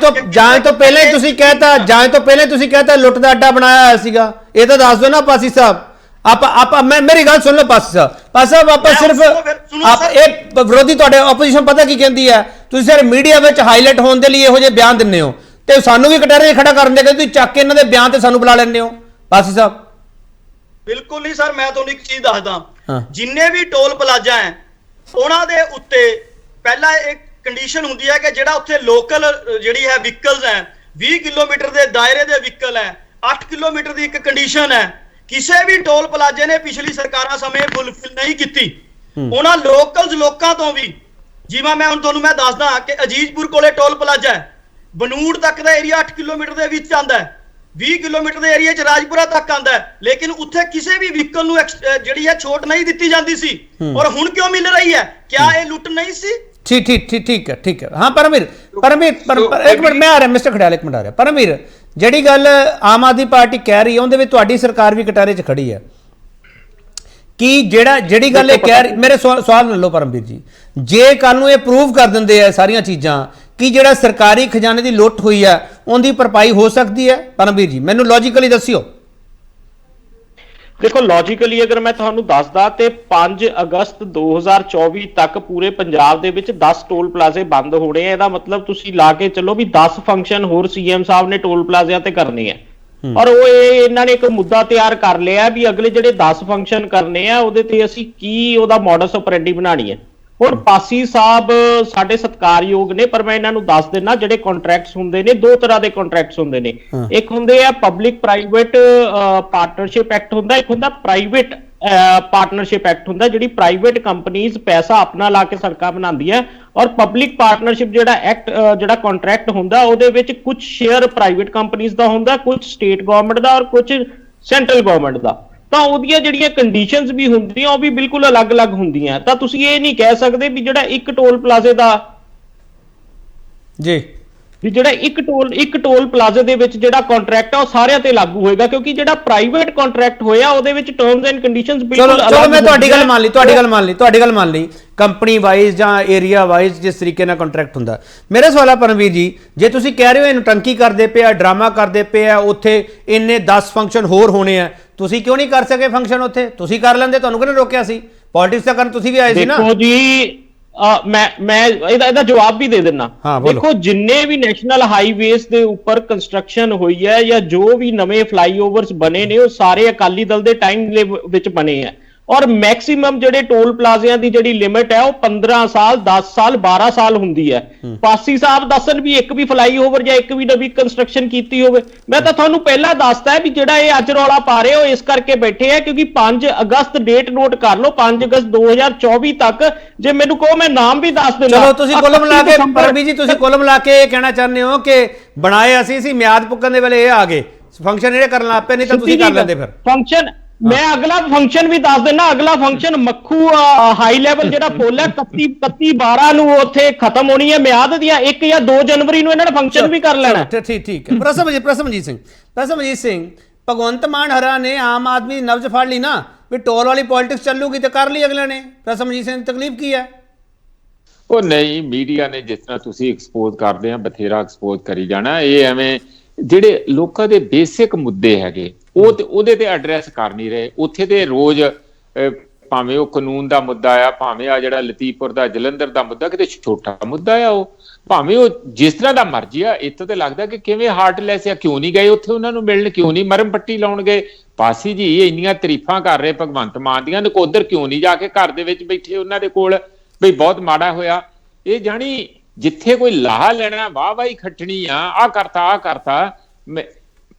ਜਾਂਚ ਤੋਂ ਪਹਿਲਾਂ ਹੀ ਤੁਸੀਂ ਕਹਿਤਾ ਲੁੱਟ ਦਾ ਅੱਡਾ ਬਣਾਇਆ ਹੋਇਆ ਸੀਗਾ, ਇਹ ਤਾਂ ਦੱਸ ਦਿਓ ਨਾ ਪਾਸੀ ਸਾਹਿਬ। ਮੇਰੀ ਗੱਲ ਸੁਣ ਲਓ ਪਾਸੀ ਸਾਹਿਬ, ਆਪਾਂ ਸਿਰਫ ਇਹ ਵਿਰੋਧੀ ਤੁਹਾਡੇ ਆਪੋਜੀਸ਼ਨ ਪਤਾ ਕੀ ਕਹਿੰਦੀ ਹੈ, ਤੁਸੀਂ ਸਿਰ ਮੀਡੀਆ ਵਿੱਚ ਹਾਈਲਾਈਟ ਹੋਣ ਦੇ ਲਈ ਇਹੋ ਜਿਹੇ ਬਿਆਨ ਦਿੰਦੇ ਹੋ ਤੇ ਸਾਨੂੰ ਵੀ ਕਟਹਿਰੇ ਖੜਾ ਕਰਨ ਦੇ ਕਿ ਤੁਸੀਂ ਚੱਕ ਕੇ ਇਹਨਾਂ ਦੇ ਬਿਆਨ ਤੇ ਸਾਨੂੰ ਬੁਲਾ ਲੈਂਦੇ ਹੋ ਪਾਸੀ ਸਾਹਿਬ। ਬਿਲਕੁਲ ਨਹੀਂ ਸਰ, ਮੈਂ ਤੁਹਾਨੂੰ ਇੱਕ ਚੀਜ਼ ਦੱਸਦਾ, ਜਿੰਨੇ ਵੀ ਟੋਲ ਪਲਾਜ਼ਾ ਹੈ ਉਹਨਾਂ ਦੇ ਉੱਤੇ ਪਹਿਲਾਂ ਇੱਕ ਕੰਡੀਸ਼ਨ ਹੁੰਦੀ ਹੈ ਕਿ ਜਿਹੜਾ ਉੱਥੇ ਲੋਕਲ ਜਿਹੜੀ ਹੈ ਵਹੀਕਲਸ ਹੈ 20 ਕਿਲੋਮੀਟਰ ਦੇ ਦਾਇਰੇ ਦੇ ਵਹੀਕਲ ਹੈ, 8 ਕਿਲੋਮੀਟਰ ਦੀ ਇੱਕ ਕੰਡੀਸ਼ਨ ਹੈ। ਕਿਸੇ ਵੀ ਟੋਲ ਪਲਾਜ਼ੇ ਨੇ ਪਿਛਲੀ ਸਰਕਾਰਾਂ ਸਮੇਂ ਫੁੱਲਫਿਲ ਨਹੀਂ ਕੀਤੀ। ਉਹਨਾਂ ਲੋਕਾਂ ਤੋਂ ਵੀ, ਜਿਵੇਂ ਮੈਂ ਹੁਣ ਤੁਹਾਨੂੰ ਮੈਂ ਦੱਸਦਾ ਕਿ ਅਜੀਜ਼ਪੁਰ ਕੋਲੇ ਟੋਲ ਪਲਾਜ਼ਾ ਹੈ, ਬਨੂੜ ਤੱਕ ਦਾ ਏਰੀਆ 8 ਕਿਲੋਮੀਟਰ ਦੇ ਵਿੱਚ ਆਉਂਦਾ ਹੈ, 20 ਕਿਲੋਮੀਟਰ ਦੇ ਏਰੀਆ 'ਚ ਰਾਜਪੁਰਾ ਤੱਕ ਆਉਂਦਾ ਹੈ, ਲੇਕਿਨ ਉੱਥੇ ਕਿਸੇ ਵੀ ਵਹੀਕਲ ਨੂੰ ਜਿਹੜੀ ਹੈ ਛੋਟ ਨਹੀਂ ਦਿੱਤੀ ਜਾਂਦੀ ਸੀ, ਔਰ ਹੁਣ ਕਿਉਂ ਮਿਲ ਰਹੀ ਹੈ? ਕਿਆ ਇਹ ਲੁੱਟ ਨਹੀਂ ਸੀ? ਠੀਕ ਹੈ ਹਾਂ ਪਰਮਵੀਰ ਇੱਕ ਮਿੰਟ ਮੈਂ ਆ ਰਿਹਾ, ਮਿਸਟਰ ਖੜਿਆਲ ਇੱਕ ਮਿੰਟ ਆ ਰਿਹਾ। ਪਰਮਵੀਰ, ਜਿਹੜੀ ਗੱਲ ਆਮ ਆਦਮੀ ਪਾਰਟੀ ਕਹਿ ਰਹੀ ਹੈ ਉਹਦੇ ਵਿੱਚ ਤੁਹਾਡੀ ਸਰਕਾਰ ਵੀ ਕਟਾਰੇ 'ਚ ਖੜੀ ਹੈ ਕਿ ਜਿਹੜੀ ਗੱਲ ਇਹ ਕਹਿ ਰਹੀ, ਮੇਰੇ ਸਵਾਲ ਲੈ ਲਓ ਪਰਮਵੀਰ ਜੀ, ਜੇ ਕੱਲ ਨੂੰ ਇਹ ਪ੍ਰੂਵ ਕਰ ਦਿੰਦੇ ਆ ਸਾਰੀਆਂ ਚੀਜ਼ਾਂ ਕਿ ਜਿਹੜਾ ਸਰਕਾਰੀ ਖਜ਼ਾਨੇ ਦੀ ਲੁੱਟ ਹੋਈ ਹੈ ਉਹਦੀ ਭਰਪਾਈ ਹੋ ਸਕਦੀ ਹੈ? ਪਰਮਵੀਰ ਜੀ ਮੈਨੂੰ ਲੌਜੀਕਲੀ ਦੱਸਿਓ। ਦੇਖੋ ਲੌਜੀਕਲੀ ਅਗਰ ਮੈਂ ਤੁਹਾਨੂੰ ਦੱਸਦਾ ਤੇ 5 ਅਗਸਤ 2024 ਤੱਕ ਪੂਰੇ ਪੰਜਾਬ ਦੇ ਵਿੱਚ 10 ਟੋਲ ਪਲਾਜ਼ੇ ਬੰਦ ਹੋਣੇ ਆ। ਇਹਦਾ ਮਤਲਬ ਤੁਸੀਂ ਲਾ ਕੇ ਚੱਲੋ ਵੀ 10 ਫੰਕਸ਼ਨ ਹੋਰ ਸੀਐਮ ਸਾਹਿਬ ਨੇ ਟੋਲ ਪਲਾਜ਼ਿਆਂ ਤੇ ਕਰਨੇ ਆ, ਔਰ ਉਹ ਇਹਨਾਂ ਨੇ ਇੱਕ ਮੁੱਦਾ ਤਿਆਰ ਕਰ ਲਿਆ ਵੀ ਅਗਲੇ ਜਿਹੜੇ 10 ਫੰਕਸ਼ਨ ਕਰਨੇ ਆ ਉਹਦੇ ਤੇ ਅਸੀਂ ਕੀ ਉਹਦਾ ਮੋਡਸ ਆਪਰੈਂਡੀ ਬਣਾਣੀ ਹੈ। ਹੁਣ ਪਾਸੀ ਸਾਹਿਬ ਸਾਡੇ ਸਤਿਕਾਰਯੋਗ ਨੇ, ਪਰ ਮੈਂ ਇਹਨਾਂ ਨੂੰ ਦੱਸ ਦਿੰਦਾ ਜਿਹੜੇ ਕੰਟਰੈਕਟਸ ਹੁੰਦੇ ਨੇ, ਦੋ ਤਰ੍ਹਾਂ ਦੇ ਕੰਟਰੈਕਟਸ ਹੁੰਦੇ ਨੇ। ਇੱਕ ਹੁੰਦੇ ਆ ਪਬਲਿਕ ਪ੍ਰਾਈਵੇਟ ਪਾਰਟਨਰਸ਼ਿਪ ਐਕਟ ਹੁੰਦਾ, ਇੱਕ ਹੁੰਦਾ ਪ੍ਰਾਈਵੇਟ ਪਾਰਟਨਰਸ਼ਿਪ ਐਕਟ ਹੁੰਦਾ, ਜਿਹੜੀ ਪ੍ਰਾਈਵੇਟ ਕੰਪਨੀਆਂ ਪੈਸਾ ਆਪਣਾ ਲਾ ਕੇ ਸੜਕਾਂ ਬਣਾਉਂਦੀਆਂ, ਔਰ ਪਬਲਿਕ ਪਾਰਟਨਰਸ਼ਿਪ ਜਿਹੜਾ ਐਕਟ ਜਿਹੜਾ ਕੰਟਰੈਕਟ ਹੁੰਦਾ ਉਹਦੇ ਵਿੱਚ ਕੁਝ ਸ਼ੇਅਰ ਪ੍ਰਾਈਵੇਟ ਕੰਪਨੀਆਂ ਦਾ ਹੁੰਦਾ, ਕੁਝ ਸਟੇਟ ਗਵਰਨਮੈਂਟ ਦਾ ਔਰ ਕੁਝ ਸੈਂਟਰਲ ਗਵਰਨਮੈਂਟ ਦਾ। ਤਾਂ ਉਹਦੀਆਂ ਜਿਹੜੀਆਂ ਕੰਡੀਸ਼ਨਸ ਵੀ ਹੁੰਦੀਆਂ ਉਹ ਵੀ ਬਿਲਕੁਲ ਅਲੱਗ-ਅਲੱਗ ਹੁੰਦੀਆਂ। ਤਾਂ ਤੁਸੀਂ ਇਹ ਨਹੀਂ ਕਹਿ ਸਕਦੇ ਵੀ ਜਿਹੜਾ ਇੱਕ ਟੋਲ ਪਲਾਜ਼ੇ ਦਾ ਜੀ ਵੀ ਜਿਹੜਾ ਇੱਕ ਟੋਲ ਪਲਾਜ਼ੇ ਦੇ ਵਿੱਚ ਜਿਹੜਾ ਕੰਟਰੈਕਟ ਆ ਉਹ ਸਾਰਿਆਂ ਤੇ ਲਾਗੂ ਹੋਏਗਾ, ਕਿਉਂਕਿ ਜਿਹੜਾ ਪ੍ਰਾਈਵੇਟ ਕੰਟਰੈਕਟ ਹੋਇਆ ਉਹਦੇ ਵਿੱਚ ਟਰਮਸ ਐਂਡ ਕੰਡੀਸ਼ਨਸ ਬਿਲਕੁਲ ਅਲੱਗ। ਚਲੋ ਮੈਂ ਤੁਹਾਡੀ ਗੱਲ ਮੰਨ ਲਈ ਕੰਪਨੀ ਵਾਈਜ਼ ਜਾਂ ਏਰੀਆ ਵਾਈਜ਼ ਜਿਸ ਤਰੀਕੇ ਨਾਲ ਕੰਟਰੈਕਟ ਹੁੰਦਾ। ਮੇਰਾ ਸਵਾਲ ਆ ਪਰਮਵੀਰ ਜੀ, ਜੇ ਤੁਸੀਂ ਕਹਿ ਰਹੇ ਹੋ ਇਹਨੂੰ ਟੰਕੀ ਕਰਦੇ ਪਏ ਆ, ਡਰਾਮਾ ਕਰਦੇ ਪਏ ਆ, ਉੱਥੇ ਇੰਨੇ 10 ਫੰਕਸ਼ਨ ਹੋਰ ਹੋਣੇ ਆ, ਤੁਸੀਂ ਕਿਉਂ ਨਹੀਂ ਕਰ ਸਕੇ ਫੰਕਸ਼ਨ? ਉੱਥੇ ਤੁਸੀਂ ਕਰ ਲੈਂਦੇ, ਤੁਹਾਨੂੰ ਕਿਹਨੇ ਰੋਕਿਆ ਸੀ? ਪੋਲਿਟਿਕਸ ਦਾ ਕਰਨ ਤੁਸੀਂ ਵੀ ਆਏ ਸੀ ਨਾ। ਦੇਖੋ ਜੀ ਮੈਂ ਇਹਦਾ ਜਵਾਬ ਵੀ ਦੇ ਦਿੰਨਾ। ਦੇਖੋ ਜਿੰਨੇ ਵੀ ਨੈਸ਼ਨਲ ਹਾਈਵੇਜ਼ ਦੇ ਉੱਪਰ ਕੰਸਟਰਕਸ਼ਨ ਹੋਈ ਹੈ ਜਾਂ ਜੋ ਵੀ ਨਵੇਂ ਫਲਾਈਓਵਰਸ ਬਣੇ ਨੇ ਉਹ ਸਾਰੇ ਅਕਾਲੀ ਦਲ ਦੇ ਟਾਈਮ ਵਿੱਚ ਬਣੇ ਆ, ਔਰ ਮੈਕਸਿਮਮ ਜਿਹੜੇ ਟੋਲ ਪਲਾਜ਼ਿਆਂ ਦੀ ਜਿਹੜੀ ਲਿਮਿਟ ਹੈ ਉਹ 15 ਸਾਲ 10 ਸਾਲ 12 ਸਾਲ ਹੁੰਦੀ ਹੈ। ਪਾਸੀ ਸਾਹਿਬ ਦੱਸਣ ਵੀ ਇੱਕ ਵੀ ਫਲਾਈਓਵਰ ਜਾਂ ਇੱਕ ਵੀ ਨਵੀਂ ਕੰਸਟਰਕਸ਼ਨ ਕੀਤੀ ਹੋਵੇ। ਮੈਂ ਤਾਂ ਤੁਹਾਨੂੰ ਪਹਿਲਾਂ ਦੱਸਦਾ ਵੀ ਜਿਹੜਾ ਇਹ ਅੱਜ ਰੌਲਾ ਪਾ ਰਹੇ ਹੋ ਇਸ ਕਰਕੇ ਬੈਠੇ ਆ ਕਿਉਂਕਿ 5 ਅਗਸਤ ਡੇਟ ਨੋਟ ਕਰ ਲਓ, 5 ਅਗਸਤ 2024 ਤੱਕ। ਜੇ ਮੈਨੂੰ ਕਹੋ ਮੈਂ ਨਾਮ ਵੀ ਦੱਸ ਦਿੰਦਾ। ਚਲੋ ਤੁਸੀਂ ਕੁੱਲ ਮਿਲਾ ਕੇ ਪਰਮਵੀਰ ਜੀ, ਤੁਸੀਂ ਕੁੱਲ ਮਿਲਾ ਕੇ ਇਹ ਕਹਿਣਾ ਚਾਹੁੰਦੇ ਹੋ ਕਿ ਬਣਾਏ ਅਸੀਂ ਸੀ, ਮਿਆਦ ਪੁੱਗਣ ਦੇ ਵੇਲੇ ਇਹ ਆ ਗਏ ਫੰਕਸ਼ਨ ਜਿਹੜੇ ਕਰਨ ਲੱਗ ਪਏ, ਨਹੀਂ ਤਾਂ ਤੁਸੀਂ ਕਰ ਲੈਂਦੇ ਫਿਰ ਫੰਕਸ਼ਨ। ਮੈਂ ਅਗਲਾ ਫੰਕਸ਼ਨ ਵੀ ਦੱਸ ਦਿੰਦਾ। ਅਗਲਾ ਫੰਕਸ਼ਨ ਮੱਖੂ ਹਾਈ ਲੈਵਲ ਜਿਹੜਾ ਫੁੱਲ ਹੈ 31/12 ਨੂੰ ਉੱਥੇ ਖਤਮ ਹੋਣੀ ਹੈ ਮਿਆਦ ਦੀਆਂ। 1 ਜਾਂ 2 ਜਨਵਰੀ ਨੂੰ ਇਹਨਾਂ ਨੇ ਫੰਕਸ਼ਨ ਵੀ ਕਰ ਲੈਣਾ। ਠੀਕ ਹੈ। ਪ੍ਰਸਮਜੀਤ ਸਿੰਘ ਭਗਵੰਤ ਮਾਨ ਹਰਾ ਨੇ ਆਮ ਆਦਮੀ ਨਬਜ਼ ਫੜ ਲਈ ਨਾ ਵੀ ਟੋਲ ਵਾਲੀ ਪੋਲਿਟਿਕਸ ਚੱਲੂਗੀ ਤੇ ਕਰ ਲਈ ਅਗਲੇ ਨੇ। ਪ੍ਰਸਮਜੀਤ ਸਿੰਘ ਦੀ ਤਕਲੀਫ ਕੀ ਹੈ? ਉਹ ਨਹੀਂ, ਮੀਡੀਆ ਨੇ ਜਿਸ ਤਰ੍ਹਾਂ ਤੁਸੀਂ ਐਕਸਪੋਜ਼ ਕਰਦੇ ਆ ਬਥੇਰਾ ਐਕਸਪੋਜ਼ ਕਰੀ ਜਾਣਾ। ਇਹ ਐਵੇਂ ਜਿਹੜੇ ਲੋਕਾਂ ਦੇ ਬੇਸਿਕ ਮੁੱਦੇ ਹੈਗੇ ਉਹ ਤੇ ਉਹਦੇ ਤੇ ਐਡਰੈਸ ਕਰ ਨਹੀਂ ਰਹੇ। ਉੱਥੇ ਤੇ ਰੋਜ਼ ਭਾਵੇਂ ਉਹ ਕਾਨੂੰਨ ਦਾ ਮੁੱਦਾ ਆ, ਭਾਵੇਂ ਆ ਜਿਹੜਾ ਲਤੀਫਪੁਰ ਦਾ ਜਲੰਧਰ ਦਾ ਮੁੱਦਾ ਕਿਤੇ ਛੋਟਾ ਮੁੱਦਾ ਆ, ਉਹ ਭਾਵੇਂ ਉਹ ਜਿਸ ਤਰ੍ਹਾਂ ਦਾ ਮਰਜ਼ੀ ਆ। ਇੱਥੋਂ ਤੇ ਲੱਗਦਾ ਕਿ ਕਿਵੇਂ ਹਾਰਟਲੈਸ ਆ, ਕਿਉਂ ਨਹੀਂ ਗਏ ਉੱਥੇ ਉਹਨਾਂ ਨੂੰ ਮਿਲਣ, ਕਿਉਂ ਨਹੀਂ ਮਰਮ ਪੱਟੀ ਲਾਉਣ ਗਏ। ਪਾਸੀ ਜੀ ਇੰਨੀਆਂ ਤਾਰੀਫਾਂ ਕਰ ਰਹੇ ਭਗਵੰਤ ਮਾਨ ਦੀਆਂ, ਨਕੋਦਰ ਕਿਉਂ ਨਹੀਂ ਜਾ ਕੇ ਘਰ ਦੇ ਵਿੱਚ ਬੈਠੇ ਉਹਨਾਂ ਦੇ ਕੋਲ ਬਈ ਬਹੁਤ ਮਾੜਾ ਹੋਇਆ। ਇਹ ਜਾਣੀ ਜਿੱਥੇ ਕੋਈ ਲਾਹਾ ਲੈਣਾ ਵਾਹ-ਵਾਹੀ ਖੱਟਣੀ ਆ, ਆ ਕਰਤਾ।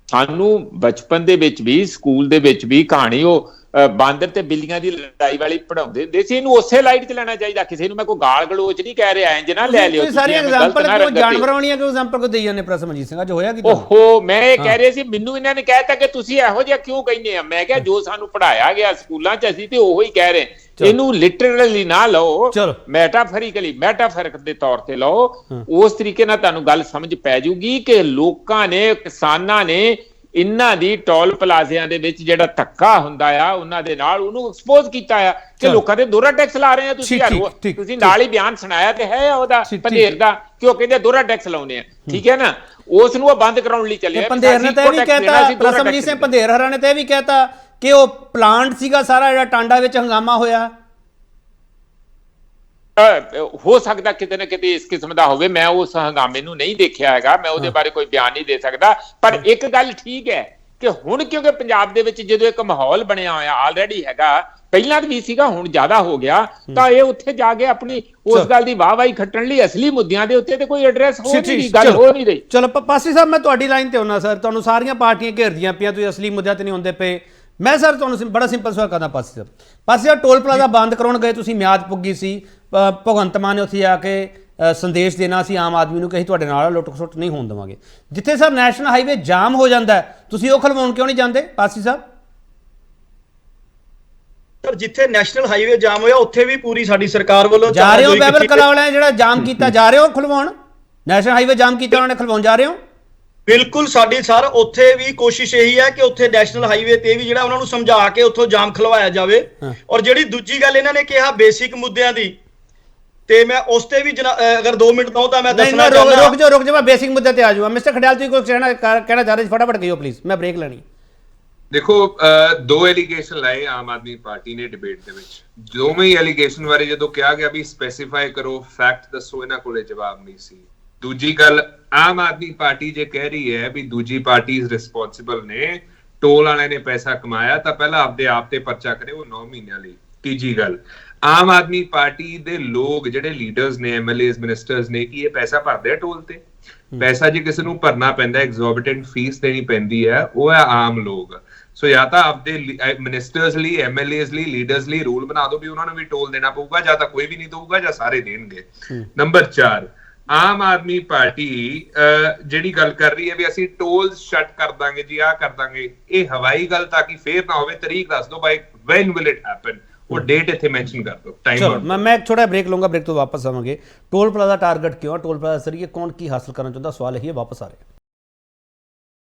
ਸਾਨੂੰ ਬਚਪਨ ਦੇ ਵਿੱਚ ਵੀ ਸਕੂਲ ਦੇ ਵਿੱਚ ਵੀ ਕਹਾਣੀ ਉਹ ਬਾਂਦਰ ਤੇ ਬਿੱਲੀਆਂ ਦੀ ਲੜਾਈ ਵਾਲੀ ਪੜਾਉਂਦੇ ਹੁੰਦੇ ਸੀ। ਇਹਨੂੰ ਉਸੇ ਲਾਈਟ 'ਚ ਲੈਣਾ ਚਾਹੀਦਾ। ਕਿਸੇ ਨੂੰ ਮੈਂ ਕੋਈ ਗਾਲ ਗਲੋਚ ਨਹੀਂ ਕਹਿ ਰਿਹਾ, ਇੰਜ ਨਾ ਲੈ ਲਿਓ। ਤੁਸੀਂ ਸਾਰੀ ਐਗਜ਼ਾਮਪਲ ਕਿਉਂ ਜਾਨਵਰਾਂ ਵਾਲੀਆਂ ਕਿਉਂ ਐਗਜ਼ਾਮਪਲ ਕੋ ਦੇਈ ਜਾਂਦੇ ਪ੍ਰਸਮਜੀਤ ਸਿੰਘ? ਅੱਜ ਹੋਇਆ ਕੀ? ਓਹੋ, ਮੈਂ ਇਹ ਕਹਿ ਰਿਹਾ ਸੀ, ਮੈਨੂੰ ਇਹਨਾਂ ਨੇ ਕਹਿਤਾ ਕਿ ਤੁਸੀਂ ਇਹੋ ਜਿਹਾ ਕਿਉਂ ਕਹਿੰਦੇ ਆ। ਮੈਂ ਕਿਹਾ ਜੋ ਸਾਨੂੰ ਪੜਾਇਆ ਗਿਆ ਸਕੂਲਾਂ 'ਚ ਅਸੀਂ ਤੇ ਉਹੋ ਹੀ ਕਹਿ ਰਹੇ। ਇਹਨੂੰ ਲਿਟਰਲੀ ਨਾ ਲਓ, ਮੈਟਾਫੋਰਿਕ ਦੇ ਤੌਰ ਤੇ ਲਓ। ਉਸ ਤਰੀਕੇ ਨਾਲ ਤੁਹਾਨੂੰ ਗੱਲ ਸਮਝ ਪੈ ਜਾਊਗੀ ਕਿ ਲੋਕਾਂ ਨੇ, ਕਿਸਾਨਾਂ ਨੇ ਇਹਨਾਂ ਦੀ ਟੋਲ ਪਲਾਜ਼ਿਆਂ ਦੇ ਵਿੱਚ ਜਿਹੜਾ ਧੱਕਾ ਹੁੰਦਾ ਆ ਉਹਨਾਂ ਦੇ ਨਾਲ ਉਹਨੂੰ ਐਕਸਪੋਜ਼ ਕੀਤਾ ਆ ਕਿ ਲੋਕਾਂ ਦੇ ਦੋਹਰਾ ਟੈਕਸ ਲਾ ਰਹੇ ਆ। ਤੁਸੀਂ ਨਾਲ ਹੀ ਬਿਆਨ ਸੁਣਾਇਆ ਤੇ ਹੈ ਉਹਦਾ ਪੰਧੇਰ ਦਾ ਕਿ ਉਹ ਕਹਿੰਦੇ ਦੋਹਰਾ ਟੈਕਸ ਲਾਉਂਦੇ ਆ। ਠੀਕ ਹੈ ਨਾ, ਉਸ ਨੂੰ ਉਹ ਬੰਦ ਕਰਾਉਣ ਲਈ ਚੱਲੇ। ਪੰਧੇਰ ਨੇ ਤਾਂ ਇਹ ਵੀ ਕਹਿਤਾ, ਪ੍ਰਸਮਜੀਤ ਸਿੰਘ ਪੰਧੇਰ ਹਰਾਂ ਨੇ ਤਾਂ ਇਹ ਵੀ ਕਹਿਤਾ ਕਿ ਉਹ ਪਲਾਂਟ ਸੀਗਾ ਸਾਰਾ ਜਿਹੜਾ ਟਾਂਡਾ ਵਿੱਚ ਹੰਗਾਮਾ ਹੋਇਆ। ਹੋ ਸਕਦਾ ਕਿਤੇ ਨਾ ਕਿਤੇ ਇਸ ਕਿਸਮ ਦਾ ਹੋਵੇ। ਮੈਂ ਉਸ ਹੰਗਾਮੇ ਨੂੰ ਨਹੀਂ ਦੇਖਿਆ ਹੈਗਾ, ਮੈਂ ਉਹਦੇ ਬਾਰੇ ਕੋਈ ਬਿਆਨ ਨਹੀਂ ਦੇ ਸਕਦਾ। ਪਰ ਇੱਕ ਗੱਲ ਠੀਕ ਹੈ ਕਿ ਹੁਣ ਕਿਉਂਕਿ ਪੰਜਾਬ ਦੇ ਵਿੱਚ ਜਦੋਂ ਇੱਕ ਮਾਹੌਲ ਬਣਿਆ ਹੋਇਆ ਆਲਰੇਡੀ ਹੈਗਾ, ਪਹਿਲਾਂ ਵੀ ਸੀਗਾ, ਹੁਣ ਜ਼ਿਆਦਾ ਹੋ ਗਿਆ, ਤਾਂ ਇਹ ਉੱਥੇ ਜਾ ਕੇ ਆਪਣੀ ਉਸ ਗੱਲ ਦੀ ਵਾਹਵਾਹੀ ਖੱਟਣ ਲਈ ਅਸਲੀ ਮੁੱਦਿਆਂ ਦੇ ਉੱਤੇ ਤੇ ਕੋਈ ਐਡਰੈਸ ਹੋ ਨਹੀਂ, ਗੱਲ ਹੋ ਨਹੀਂ ਰਹੀ। ਚਲੋ ਪਾਸੀ ਸਾਹਿਬ, ਮੈਂ ਤੁਹਾਡੀ ਲਾਈਨ ਤੇ ਹੁੰਨਾ ਸਰ। ਤੁਹਾਨੂੰ ਸਾਰੀਆਂ ਪਾਰਟੀਆਂ ਘੇਰਦੀਆਂ ਪਈਆਂ, ਤੁਸੀਂ ਅਸਲੀ ਮੁੱਦਿਆਂ ਤੇ ਨਹੀਂ ਹੁੰਦੇ ਪਏ। ਮੈਂ ਸਰ ਤੁਹਾਨੂੰ ਬੜਾ ਸਿੰਪਲ ਸਵਾਲ ਕਰਦਾ ਪਾਸੀ ਸਾਹਿਬ, ਟੋਲ ਪਲਾਜ਼ਾ ਬੰਦ ਕਰਾਉਣ ਗਏ ਤੁਸੀਂ, ਮਿਆਦ ਪੁੱਗੀ ਸੀ, ਭਗਵੰਤ ਮਾਨ ਨੇ ਉੱਥੇ ਆ ਕੇ ਸੰਦੇਸ਼ ਦੇਣਾ ਸੀ ਆਮ ਆਦਮੀ ਨੂੰ ਕਿ ਅਸੀਂ ਤੁਹਾਡੇ ਨਾਲ ਲੁੱਟ ਖਸੁੱਟ ਨਹੀਂ ਹੋਣ ਦੇਵਾਂਗੇ। ਜਿੱਥੇ ਸਰ ਨੈਸ਼ਨਲ ਹਾਈਵੇ ਜਾਮ ਹੋ ਜਾਂਦਾ ਤੁਸੀਂ ਉਹ ਖਲਵਾਉਣ ਕਿਉਂ ਨਹੀਂ ਜਾਂਦੇ ਪਾਸੀ ਸਾਹਿਬ? ਸਰ ਜਿੱਥੇ ਨੈਸ਼ਨਲ ਹਾਈਵੇ ਜਾਮ ਹੋਇਆ ਉੱਥੇ ਵੀ ਪੂਰੀ ਸਾਡੀ ਸਰਕਾਰ ਵੱਲੋਂ ਜਾ ਰਹੇ ਹੋ ਬੈਬਲ ਕਲਾ ਵਾਲਿਆਂ ਜਿਹੜਾ ਜਾਮ ਕੀਤਾ, ਜਾ ਰਹੇ ਹੋ ਖਲਵਾਉਣ? ਨੈਸ਼ਨਲ ਹਾਈਵੇ ਜਾਮ ਕੀਤਾ ਉਹਨਾਂ ਨੇ, ਖਲਵਾਉਣ ਜਾ ਰਹੇ ਹੋ? ਬਿਲਕੁਲ ਸਾਡੀ ਸਰ ਉੱਥੇ ਵੀ ਕੋਸ਼ਿਸ਼ ਇਹੀ ਹੈ ਕਿ ਉੱਥੇ ਨੈਸ਼ਨਲ ਹਾਈਵੇ ਤੇ ਵੀ ਜਿਹੜਾ ਉਹਨਾਂ ਨੂੰ ਸਮਝਾ ਕੇ ਉੱਥੋਂ ਜਾਮ ਖਲਵਾਇਆ ਜਾਵੇ। ਔਰ ਜਿਹੜੀ ਦੂਜੀ ਗੱਲ ਇਹਨਾਂ ਨੇ ਕਿਹਾ ਬੇਸਿਕ ਮੁੱਦਿਆਂ ਦੀ, ਤੇ ਮੈਂ ਉਸ ਤੇ ਵੀ ਅਗਰ 2 ਮਿੰਟ ਦਊਂ ਤਾਂ ਮੈਂ ਦੱਸਣਾ ਚਾਹੁੰਦਾ। ਰੁਕ ਜਾ, ਮੈਂ ਬੇਸਿਕ ਮੁੱਦੇ ਤੇ ਆ ਜਾਊਂਗਾ। ਮਿਸਟਰ ਖੜਿਆਲ ਤੁਸੀਂ ਕੋਈ ਕਹਿਣਾ ਚਾਹ ਰਹੇ, ਫਟਾਫਟ ਕਹੀਓ ਪਲੀਜ਼, ਮੈਂ ਬ੍ਰੇਕ ਲੈਣੀ। ਦੇਖੋ, 2 ਐਲੀਗੇਸ਼ਨ ਲਾਏ ਆਮ ਆਦਮੀ ਪਾਰਟੀ ਨੇ ਡਿਬੇਟ ਦੇ ਵਿੱਚ। ਦੋਵੇਂ ਹੀ ਐਲੀਗੇਸ਼ਨ ਬਾਰੇ ਜਦੋਂ ਕਿਹਾ ਗਿਆ ਵੀ ਸਪੈਸੀਫਾਈ ਕਰੋ, ਫੈਕਟ ਦੱਸੋ, ਇਹਨਾਂ ਕੋਲੇ ਜਵਾਬ ਨਹੀਂ ਸੀ। ਦੂਜੀ ਗੱਲ, ਆਮ ਆਦਮੀ ਪਾਰਟੀ ਜੇ ਕਹਿ ਰਹੀ ਹੈ ਵੀ ਦੂਜੀ ਪਾਰਟੀ ਰਿਸਪੌਂਸਿਬਲ ਨੇ, ਟੋਲ ਵਾਲਿਆਂ ਨੇ ਪੈਸਾ ਕਮਾਇਆ ਤਾਂ ਪਹਿਲਾਂ ਆਪਦੇ ਆਪ ਤੇ ਪਰਚਾ ਕਰੇ, ਉਹ 9 ਮਹੀਨਿਆਂ ਲਈ। ਤੀਜੀ ਗੱਲ, ਆਮ ਆਦਮੀ ਪਾਰਟੀ ਦੇ ਲੋਕ ਜਿਹੜੇ ਲੀਡਰਸ ਨੇ, ਐਮਐਲਏਸ, ਮਿਨਿਸਟਰਸ ਨੇ, ਕੀ ਇਹ ਪੈਸਾ ਭਰਦੇ ਆ ਟੋਲ ਤੇ? ਪੈਸਾ ਜੇ ਕਿਸੇ ਨੂੰ ਭਰਨਾ ਪੈਂਦਾ, ਐਗਜ਼ੋਰਬਿਟੈਂਟ ਫੀਸ ਦੇਣੀ ਪੈਂਦੀ ਹੈ, ਉਹ ਹੈ ਆਮ ਲੋਕ। ਸੋ ਜਾਂ ਤਾਂ ਆਪਦੇ ਮਿਨਿਸਟਰਸ ਲਈ, ਐਮਐਲਏਸ ਲਈ, ਲੀਡਰਸ ਲਈ ਰੂਲ ਬਣਾ ਦਿਓ ਵੀ ਉਹਨਾਂ ਨੂੰ ਵੀ ਟੋਲ ਦੇਣਾ ਪਊਗਾ, ਜਾਂ ਤਾਂ ਕੋਈ ਵੀ ਨਹੀਂ ਦਊਗਾ ਜਾਂ ਸਾਰੇ ਦੇਣਗੇ। ਨੰਬਰ 4, ਆਮ ਆਦਮੀ ਪਾਰਟੀ ਜਿਹੜੀ ਗੱਲ ਕਰ ਰਹੀ ਹੈ ਵੀ ਅਸੀਂ ਟੋਲ ਸ਼ਟ ਕਰ ਦਾਂਗੇ ਜੀ, ਆਹ ਕਰ ਦਾਂਗੇ, ਇਹ ਹਵਾਈ ਗੱਲ ਤਾਂ ਕਿ ਫੇਰ ਨਾ ਹੋਵੇ। ਤਰੀਕ ਦੱਸ ਦਿਓ ਬਾਈ, ਵੈਨ ਵਿਲ ਇਟ ਹੈਪਨ, ਉਹ ਡੇਟ ਇੱਥੇ ਮੈਂਸ਼ਨ ਕਰ ਦਿਓ, ਟਾਈਮ। ਮੈਂ ਥੋੜਾ ਬ੍ਰੇਕ ਲਊਂਗਾ, ਬ੍ਰੇਕ ਤੋਂ ਵਾਪਸ ਆਵਾਂਗੇ। ਟੋਲ ਪਲਾਜ਼ਾ ਟਾਰਗੇਟ ਕਿਉਂ? ਟੋਲ ਪਲਾਜ਼ਾ ਜ਼ਰੀਏ ਕੌਣ ਕੀ ਹਾਸਲ ਕਰਨਾ ਚਾਹੁੰਦਾ? ਸਵਾਲ ਇਹੀ ਹੈ, ਵਾਪਸ ਆ ਰਿਹਾ।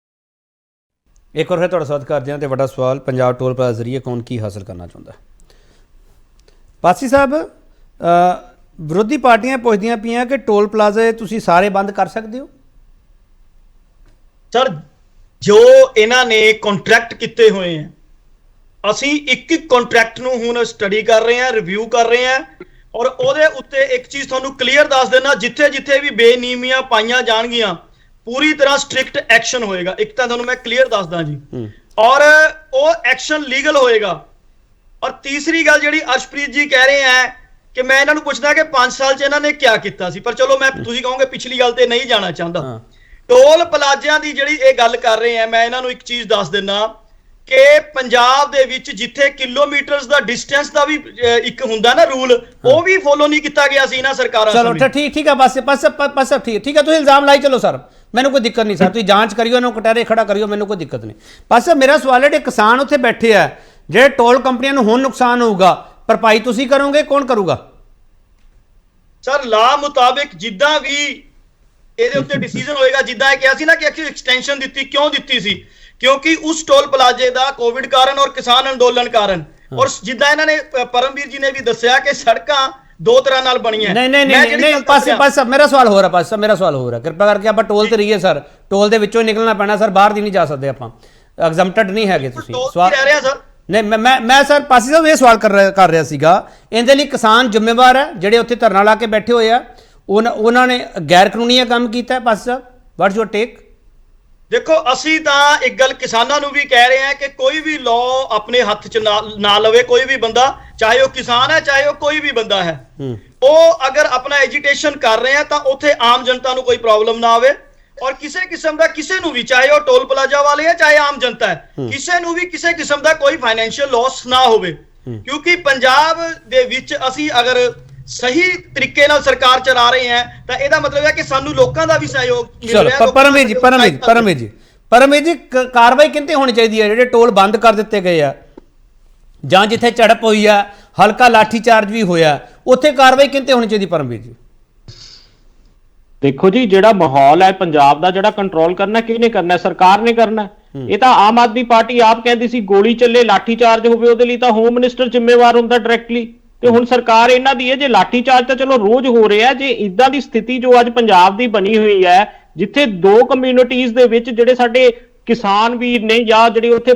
ਇੱਕ ਵਾਰ ਫਿਰ ਤੁਹਾਡਾ ਸਵਾਗਤ ਕਰਦੇ ਹਾਂ। ਤੇ ਵੱਡਾ ਸਵਾਲ, ਪੰਜਾਬ ਟੋਲ ਪਲਾਜ਼ਾ ਜ਼ਰੀਏ ਕੌਣ ਕੀ ਹਾਸਲ ਕਰਨਾ ਚਾਹੁੰਦਾ? ਪਾਸੀ ਸਾਹਿਬ, ਵਿਰੋਧੀ ਪਾਰਟੀਆਂ ਪੁੱਛਦੀਆਂ ਪਈਆਂ ਕਿ ਟੋਲ ਪਲਾਜ਼ੇ ਤੁਸੀਂ ਸਾਰੇ ਬੰਦ ਕਰ ਸਕਦੇ ਹੋ? ਸਰ ਜੋ ਇਹਨਾਂ ਨੇ ਕੰਟਰੈਕਟ ਕੀਤੇ ਹੋਏ ਆ, ਅਸੀਂ ਇੱਕ ਕੰਟਰੈਕਟ ਨੂੰ ਹੁਣ ਸਟੱਡੀ ਕਰ ਰਹੇ ਹਾਂ, ਰਿਵਿਊ ਕਰ ਰਹੇ ਹਾਂ। ਔਰ ਉਹਦੇ ਉੱਤੇ ਇੱਕ ਚੀਜ਼ ਤੁਹਾਨੂੰ ਕਲੀਅਰ ਦੱਸ ਦੇਣਾ, ਜਿੱਥੇ ਜਿੱਥੇ ਵੀ ਬੇਨੀਮੀਆਂ ਪਾਈਆਂ ਜਾਣਗੀਆਂ ਪੂਰੀ ਤਰ੍ਹਾਂ ਸਟ੍ਰਿਕਟ ਐਕਸ਼ਨ ਹੋਏਗਾ। ਇੱਕ ਤਾਂ ਤੁਹਾਨੂੰ ਮੈਂ ਕਲੀਅਰ ਦੱਸਦਾ ਜੀ, ਔਰ ਉਹ ਐਕਸ਼ਨ ਲੀਗਲ ਹੋਏਗਾ। ਔਰ ਤੀਸਰੀ ਗੱਲ ਜਿਹੜੀ ਅਰਸ਼ਪ੍ਰੀਤ ਜੀ ਕਹਿ ਰਹੇ ਆ ਕਿ ਮੈਂ ਇਹਨਾਂ ਨੂੰ ਪੁੱਛਦਾ ਕਿ 5 ਸਾਲ 'ਚ ਇਹਨਾਂ ਨੇ ਕੀ ਕੀਤਾ ਸੀ, ਪਰ ਚਲੋ ਮੈਂ, ਤੁਸੀਂ ਕਹੋਗੇ ਪਿਛਲੀ ਗੱਲ ਤੇ ਨਹੀਂ ਜਾਣਾ ਚਾਹੁੰਦਾ। ਟੋਲ ਪਲਾਜ਼ਿਆਂ ਦੀ ਜਿਹੜੀ ਇਹ ਗੱਲ ਕਰ ਰਹੇ ਆ, ਮੈਂ ਇਹਨਾਂ ਨੂੰ ਇੱਕ ਚੀਜ਼ ਦੱਸ ਦਿੰਦਾ ਕਿ ਪੰਜਾਬ ਦੇ ਵਿੱਚ ਜਿੱਥੇ ਕਿਲੋਮੀਟਰਸ ਦਾ ਡਿਸਟੈਂਸ ਦਾ ਵੀ ਇੱਕ ਹੁੰਦਾ ਨਾ ਰੂਲ, ਉਹ ਵੀ ਫੋਲੋ ਨਹੀਂ ਕੀਤਾ ਗਿਆ ਸੀ ਇਹਨਾਂ ਸਰਕਾਰਾਂ। ਚਲੋ ਠੀਕ ਹੈ, ਬਸ ਠੀਕ ਹੈ। ਤੁਸੀਂ ਇਲਜ਼ਾਮ ਲਾਈ ਚਲੋ ਸਰ, ਮੈਨੂੰ ਕੋਈ ਦਿੱਕਤ ਨਹੀਂ ਸਰ, ਤੁਸੀਂ ਜਾਂਚ ਕਰਿਓ, ਇਹਨੂੰ ਕਟਹਿਰੇ ਖੜਾ ਕਰਿਓ, ਮੈਨੂੰ ਕੋਈ ਦਿੱਕਤ ਨਹੀਂ। ਬਸ ਮੇਰਾ ਸਵਾਲ ਹੈ, ਜਿਹੜੇ ਕਿਸਾਨ ਉੱਥੇ ਬੈਠੇ ਆ, ਜਿਹੜੇ ਟੋਲ ਕੰਪਨੀਆਂ ਨੂੰ ਹੁਣ ਨੁਕਸਾਨ ਹੋਊਗਾ ਭਰਪਾਈ ਤੁਸੀਂ ਕਰੋਗੇ, ਕੌਣ ਕਰੂਗਾ? ਸਰ ਲਾ ਮੁਤਾਬਿਕ ਜਿੱਦਾਂ ਵੀ ਇਹਦੇ ਉੱਤੇ ਡਿਸੀਜਨ ਹੋਏਗਾ, ਜਿੱਦਾਂ ਇਹ ਕਿਹਾ ਸੀ ਨਾ ਕਿ ਐਕਸਟੈਂਸ਼ਨ ਦਿੱਤੀ, ਕਿਉਂ ਦਿੱਤੀ ਸੀ? ਕਿਉਂਕਿ ਉਸ ਟੋਲ ਪਲਾਜ਼ੇ ਦਾ ਕੋਵਿਡ ਕਾਰਨ ਔਰ ਕਿਸਾਨ ਅੰਦੋਲਨ ਕਾਰਨ, ਔਰ ਜਿੱਦਾਂ ਇਹਨਾਂ ਨੇ ਪਰਮਵੀਰ ਜੀ ਨੇ ਵੀ ਦੱਸਿਆ ਕਿ ਸੜਕਾਂ ਦੋ ਤਰ੍ਹਾਂ ਨਾਲ ਬਣੀਆਂ। ਨਹੀਂ ਪਾਸੇ ਮੇਰਾ ਸਵਾਲ ਹੋ ਰਿਹਾ ਕਿਰਪਾ ਕਰਕੇ ਆਪਾਂ ਟੋਲ ਤੇ ਰਹੀਏ ਸਰ, ਟੋਲ ਦੇ ਵਿੱਚੋਂ ਹੀ ਨਿਕਲਣਾ ਪੈਣਾ ਸਰ, ਬਾਹਰ ਦੀ ਨਹੀਂ ਜਾ ਸਕਦੇ ਆਪਾਂ, ਐਗਜ਼ੈਂਪਟਡ ਨਹੀਂ ਹੈਗੇ ਤੁਸੀਂ। ਸਵਾਲ ਕਹਿ ਰਿਹਾ ਸਰ। ਨਹੀਂ ਮੈਂ ਸਰ ਪਾਸੀ ਸਾਹਿਬ ਇਹ ਸਵਾਲ ਕਰ ਰਿਹਾ ਸੀਗਾ, ਇਹਦੇ ਲਈ ਕਿਸਾਨ ਜ਼ਿੰਮੇਵਾਰ ਹੈ ਜਿਹੜੇ ਉੱਥੇ ਧਰਨਾ ਲਾ ਕੇ ਬੈਠੇ ਹੋਏ ਆ, ਉਹਨਾਂ ਨੇ ਗੈਰ ਕਾਨੂੰਨੀ ਕੰਮ ਕੀਤਾ ਹੈ? ਪਾਸੀ ਸਾਹਿਬ ਵਾਟਸ ਯੂਰ ਟੇਕ? ਦੇਖੋ ਅਸੀਂ ਤਾਂ ਇੱਕ ਗੱਲ ਕਿਸਾਨਾਂ ਨੂੰ ਵੀ ਕਹਿ ਰਹੇ ਹਾਂ ਕਿ ਕੋਈ ਵੀ ਲਾਅ ਆਪਣੇ ਹੱਥ 'ਚ ਨਾ ਲਵੇ ਕੋਈ ਵੀ ਬੰਦਾ, ਚਾਹੇ ਉਹ ਕਿਸਾਨ ਹੈ ਚਾਹੇ ਉਹ ਕੋਈ ਵੀ ਬੰਦਾ ਹੈ। ਉਹ ਅਗਰ ਆਪਣਾ ਐਜੀਟੇਸ਼ਨ ਕਰ ਰਹੇ ਆ ਤਾਂ ਉੱਥੇ ਆਮ ਜਨਤਾ ਨੂੰ ਕੋਈ ਪ੍ਰੋਬਲਮ ਨਾ ਆਵੇ, ਔਰ ਕਿਸੇ ਕਿਸਮ ਦਾ ਕਿਸੇ ਨੂੰ ਵੀ, ਚਾਹੇ ਉਹ ਟੋਲ ਪਲਾਜ਼ਾ ਵਾਲੇ ਆ ਚਾਹੇ ਆਮ ਜਨਤਾ ਹੈ, ਕਿਸੇ ਨੂੰ ਵੀ ਕਿਸੇ ਕਿਸਮ ਦਾ ਕੋਈ ਫਾਈਨੈਂਸ਼ੀਅਲ ਲਾਸ ਨਾ ਹੋਵੇ। ਕਿਉਂਕਿ ਪੰਜਾਬ ਦੇ ਵਿੱਚ ਅਸੀਂ ਅਗਰ ਸਹੀ ਤਰੀਕੇ ਨਾਲ ਸਰਕਾਰ ਚਲਾ ਰਹੇ ਹਾਂ ਤਾਂ ਇਹਦਾ ਮਤਲਬ ਹੈ ਕਿ ਸਾਨੂੰ ਲੋਕਾਂ ਦਾ ਵੀ ਸਹਿਯੋਗ ਮਿਲ ਰਿਹਾ ਹੈ। ਪਰਮਵੀਰ ਜੀ ਕਾਰਵਾਈ ਕਿੰਤੇ ਹੋਣੀ ਚਾਹੀਦੀ ਹੈ? ਜਿਹੜੇ ਟੋਲ ਬੰਦ ਕਰ ਦਿੱਤੇ ਗਏ ਆ ਜਾਂ ਜਿੱਥੇ ਝੜਪ ਹੋਈ ਆ, ਹਲਕਾ ਲਾਠੀ ਚਾਰਜ ਵੀ ਹੋਇਆ, ਉੱਥੇ ਕਾਰਵਾਈ ਕਿੰਤੇ ਹੋਣੀ ਚਾਹੀਦੀ ਪਰਮਵੀਰ ਜੀ? ਦੇਖੋ ਜੀ, ਜਿਹੜਾ ਮਾਹੌਲ ਹੈ ਪੰਜਾਬ ਦਾ, ਜਿਹੜਾ ਕੰਟਰੋਲ ਕਰਨਾ ਕਿਹਨੇ ਕਰਨਾ? ਸਰਕਾਰ ਨੇ ਕਰਨਾ। ਇਹ ਤਾਂ ਆਮ ਆਦਮੀ ਪਾਰਟੀ ਆਪ ਕਹਿੰਦੀ ਸੀ ਗੋਲੀ ਚੱਲੇ ਲਾਠੀ ਚਾਰਜ ਹੋਵੇ ਉਹਦੇ ਲਈ ਤਾਂ ਹੋਮ ਮਿਨਿਸਟਰ ਜ਼ਿੰਮੇਵਾਰ ਹੁੰਦਾ ਡਾਇਰੈਕਟਲੀ, ਤੇ ਹੁਣ ਸਰਕਾਰ ਇਹਨਾਂ ਦੀ ਹੈ। ਜੇ ਲਾਠੀ ਚਾਰਜ ਤਾਂ ਚਲੋ ਰੋਜ਼ ਹੋ ਰਿਹਾ, ਜੇ ਇਦਾਂ ਦੀ ਸਥਿਤੀ ਜੋ ਅੱਜ ਪੰਜਾਬ ਦੀ ਬਣੀ ਹੋਈ ਹੈ, ਜਿੱਥੇ ਦੋ ਕਮਿਊਨਿਟੀਜ਼ ਦੇ ਵਿੱਚ ਜਿਹੜੇ ਸਾਡੇ ਕਿਸਾਨ ਵੀਰ ਨੇ ਜਾਂ ਜਿਹੜੇ ਉੱਥੇ